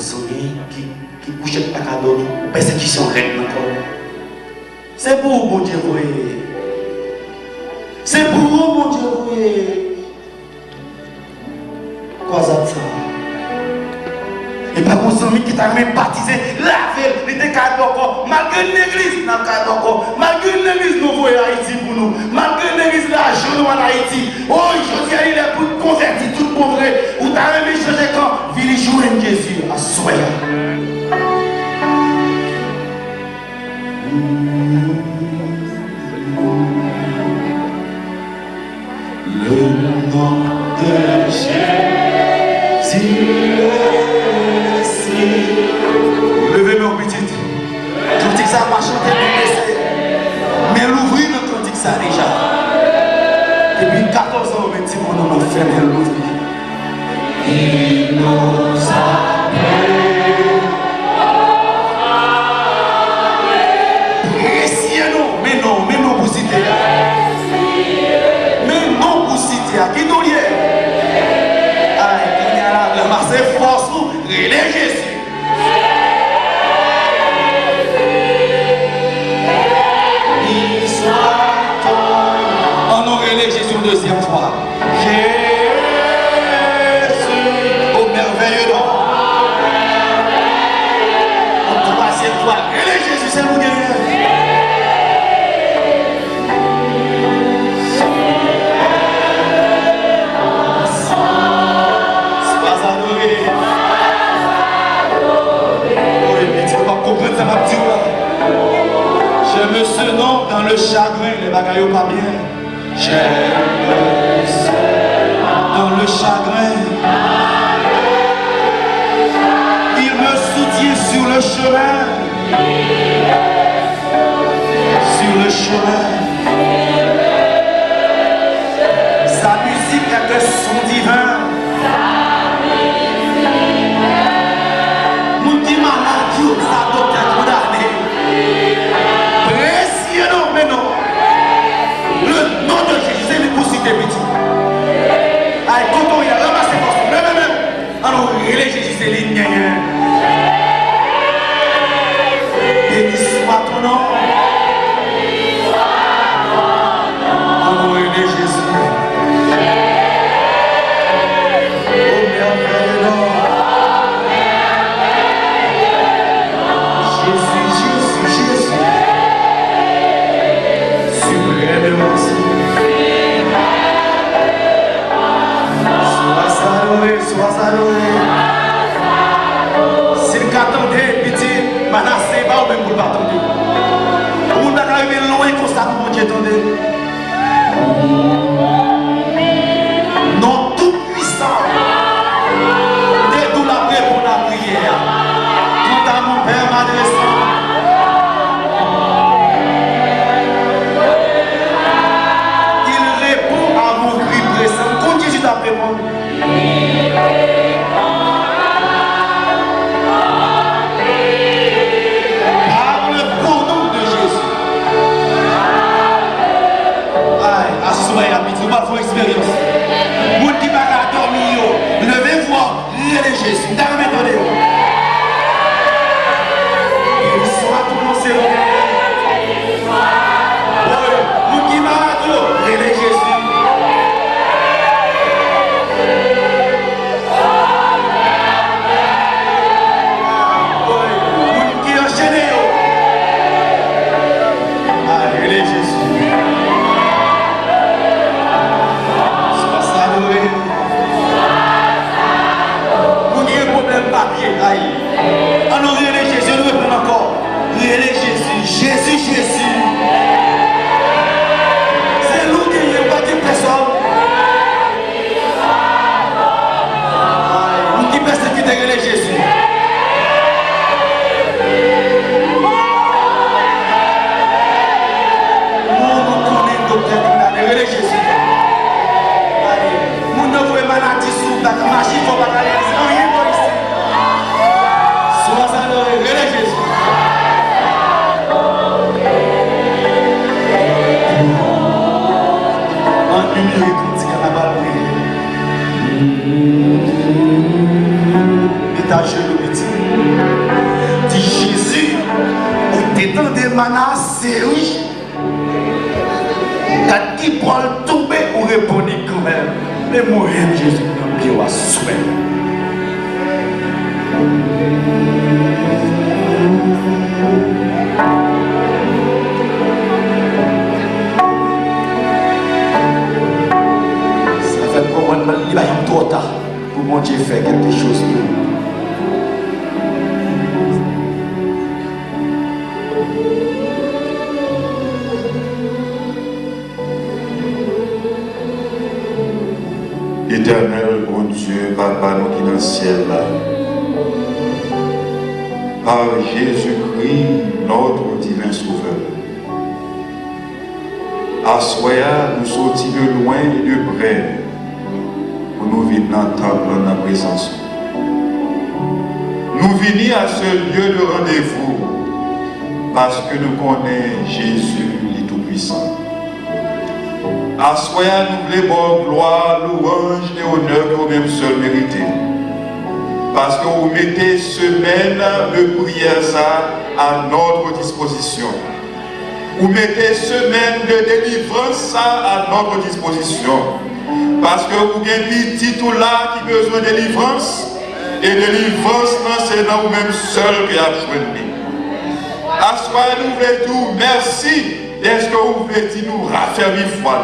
qui couche pas qu'à dormir, persécution règne encore. C'est pour mon Dieu, c'est pour mon Dieu. Et par contre, celui qui t'a même baptisé, lavé, il était cadre encore. Malgré l'église, dans le cadre encore. Malgré l'église, nous voyons Haïti pour nous. Malgré l'église, là, je nous en Haïti. Oh, je dis, il est pour convertir tout pour vrai. Ou t'as même changé quand il joue en Jésus à soi. Le nom de Jésus. Levez nos petites. Cantique ça va chanter, mais l'ouvrir notre cantique ça déjà. Depuis 14 ans, on dit qu'on nous fait l'ouvrir. Il nous appelle. Précieux-nous, mais non pour citer. Mais non pour citer. À qui nous lié? C'est force nous, relais Jésus. Il soit ton. On aurait relais Jésus une deuxième fois. Jésus, au merveilleux nom. Au troisième fois, relais Jésus, c'est nous derrière. J'aime ce nom dans le chagrin, les bagailles pas bien. J'aime seulement dans le chagrin. Il me soutient sur le chemin. Sur le chemin. Sa musique est un son divin. Mon petit malade, ça doit être condamné. Précieux non, mais non. Le nom de Jésus, c'est le possible des petits. Allez, quand on y a ramassé force, même. Alors, il est Jésus, c'est l'igné. Béni soit ton nom. Alors, il est Jésus. Sois adoré. Si vous attendez, petit, Manassé va ou même vous l'attendez. Vous n'arrivez loin comme ça, mon Dieu, attendez. Non tout puissant. Dès tout la paix pour la prière. Tout à mon Père m'adressant. Il répond à mon cri pressant. Quand Jésus t'a répondu. Expérience. Vous qui va dormir, levez-vous, levez Jésus. Attendez. Il soit prononcé. Vous qui va levez Jésus. Vous qui enchaînez. Allez Jésus. Papier, aïe. Alors, relais Jésus, nous répondons encore. Relais Jésus, Jésus. C'est nous qui n'y a pas de personne. Nous qui persécutons relais Jésus. Nous connaissons docteur relais Jésus. Nous ne voulons pas la tissou, la machine, il ne faut pas la laisser. Relais Jésus. En numérique, critique à la balle. Et ta genou petit. Dit Jésus, on t'étend des menaces, oui. Quand il prend le tomber, on répondit quand même. Mais mourir Jésus, on va souhaiter. Ça fait comment il va y avoir trop tard pour mon Dieu faire quelque chose pour nous. Éternel, bon Dieu, Papa, nous qui dans le ciel là. Par Jésus-Christ, notre divin Sauveur. Assoya, nous sortis de loin et de près pour nous vivre dans le temple, dans la présence. Nous venons à ce lieu de rendez-vous parce que nous connaissons Jésus, le Tout-Puissant. Assoya, nous voulons gloire, louange et honneur que vous-même seul méritez. Parce que vous mettez semaine de prière ça à notre disposition. Vous mettez semaine de délivrance ça à notre disposition. Parce que vous avez petit tout là qui a besoin de délivrance. Et délivrance, c'est dans vous-même seul qui a choisi. À soi, nous voulons tout merci d'est-ce que vous voulez dire nous raffermir foi.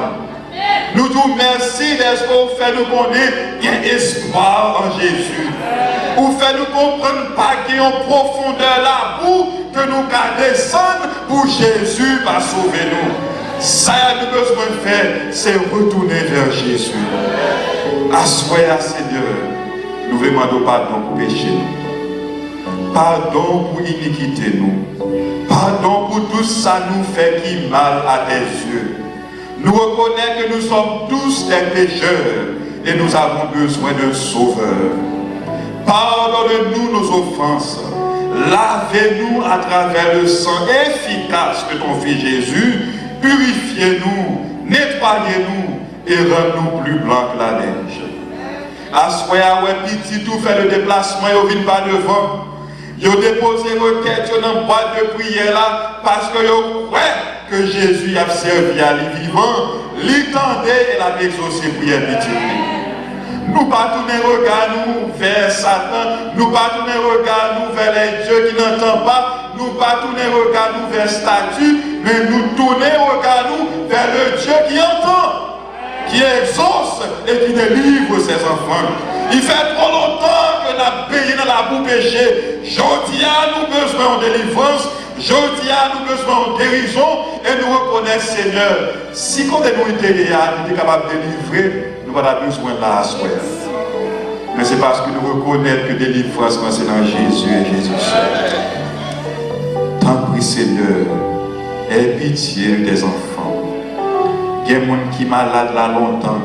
Nous vous merci d'est-ce que vous faites nous connaître qu'il y a espoir en Jésus. ou fait nous comprendre pas qu'il y a une profondeur là pour que nous descendre pour Jésus va sauver nous. Ça nous besoin de faire, c'est retourner vers Jésus. Assoyez, Seigneur, nous demandons pardon pour péché nous. Pardon pour iniquité nous. Pardon pour tout ça nous fait qui mal à tes yeux. Nous reconnaissons que nous sommes tous des pécheurs et nous avons besoin d'un sauveur. Pardonne-nous nos offenses. Lavez-nous à travers le sang efficace de ton Fils Jésus. Purifiez-nous, nettoyez-nous et rendez-nous plus blancs que la neige. Assoya ouais petit tout fait le déplacement et vient pas devant. Yo déposé requête dans la boîte de prière là parce que yo ouais que Jésus a servi à lui vivant, l'entendait et l'a exaucé prière petit. Nous pas tourner regard nous vers Satan, nous pas tourner regard nous vers les dieux qui n'entendent pas, nous pas tourner regard nous vers statut, mais nous tourner regard nous vers le Dieu qui entend, qui exauce et qui délivre ses enfants. Il fait trop longtemps que nous avons payé dans la boue péché. Aujourd'hui, nous avons besoin de délivrance. Aujourd'hui, nous avons besoin de guérison. Et nous reconnaissons, Seigneur, si quand nous sommes capables de délivrer, nous n'avons pas besoin de la soeur. Mais c'est parce que nous reconnaissons que délivrance, c'est dans Jésus et Jésus seul. Tant pis, Seigneur, aie pitié des enfants. Il y a des gens qui sont malades là longtemps.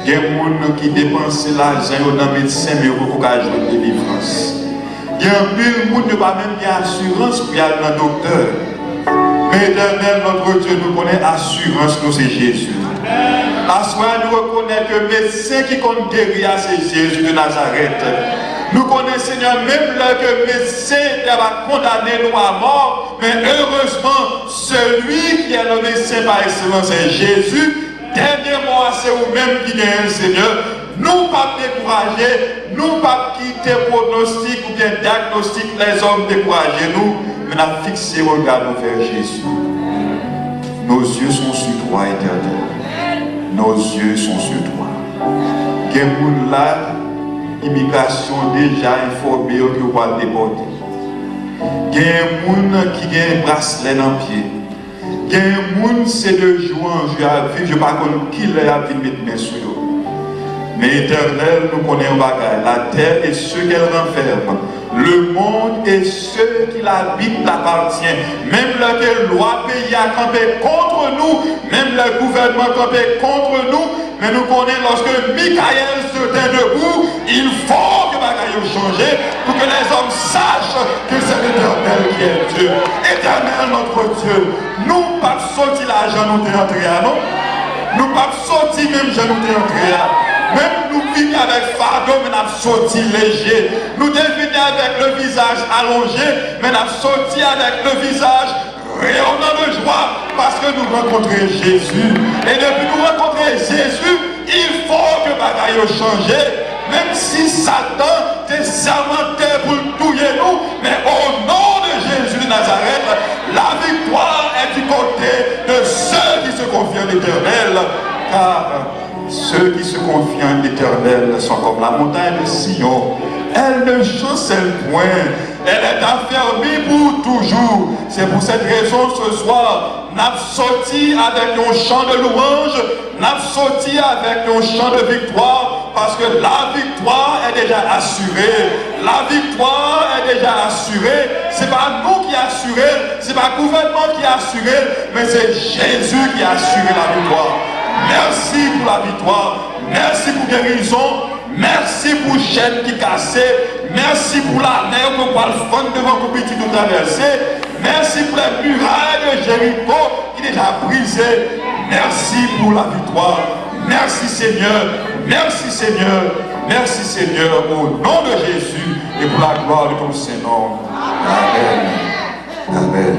Il y a des gens qui dépensent l'argent dans le médecin, mais ils ne peuvent pas jouer de délivrance. Il y a un peu de monde qui n'a pas même d'assurance pour aller dans le docteur. Mais éternel, notre Dieu, nous connaît assurance, nous c'est Jésus. À ce moment, nous reconnaissons que le médecin qui compte guérir, c'est Jésus de Nazareth. Nous connaissons, Seigneur, même là que le médecin va condamner nous à mort, mais heureusement, celui qui est le médecin par excellence, c'est Jésus. Dernier mot, c'est vous-même qui gagnez, Seigneur. Nous ne pas décourager, nous ne pas quitter pronostic ou bien diagnostic, les hommes décourager nous, mais nous avons fixé le regard vers Jésus. Nos yeux sont sur toi, éternel. Nos yeux sont sur toi. Il y a des gens là, l'immigration déjà informée que vous allez déporter. Il y a des gens qui ont un bracelet dans le pied. Il y a des gens, c'est de jour en jour à vivre, je ne sais pas qui leur a vu mettre mes sur eux. Mais éternel, nous connaissons la terre et ceux qu'elle renferme. Le monde et ceux qui l'habitent appartient. Même la loi pays a campé contre nous, même le gouvernement a campé contre nous. Mais nous connaissons lorsque Michael se tient debout, il faut que bagaille change pour que les hommes sachent que c'est l'Éternel qui est Dieu. Éternel notre Dieu, nous ne pas sortir l'argent nous t'entrés à nous. Nous ne pas sortir même je nous t'entrés à. Même nous venons avec fardeau, mais nous sommes sortis légers. Nous devenons avec le visage allongé, mais nous sommes sortis avec le visage rayonnant de joie parce que nous rencontrons Jésus. Et depuis nous rencontrer Jésus, il faut que bagaille change. Même si Satan t'est sermenté pour touiller nous, mais au nom de Jésus de Nazareth, la victoire est du côté de ceux qui se confient en l'Éternel. Car ceux qui se confient en l'Éternel sont comme la montagne de Sion. Elle ne chancelle point. Elle est affermie pour toujours. C'est pour cette raison ce soir, nous avons sorti avec un chant de louange, nous avons sorti avec un chant de victoire, parce que la victoire est déjà assurée. La victoire est déjà assurée. Ce n'est pas nous qui assurons, ce n'est pas le gouvernement qui a assuré, mais c'est Jésus qui a assuré la victoire. Merci pour la victoire, merci pour guérison, merci pour chaîne qui cassée, merci pour la neige qu'on va le fond devant le petit tout traversé, merci pour les murailles de Jéricho qui est déjà brisées, merci pour la victoire, merci Seigneur, merci Seigneur, merci Seigneur, au nom de Jésus et pour la gloire de ton Saint-Nom. Amen. Amen.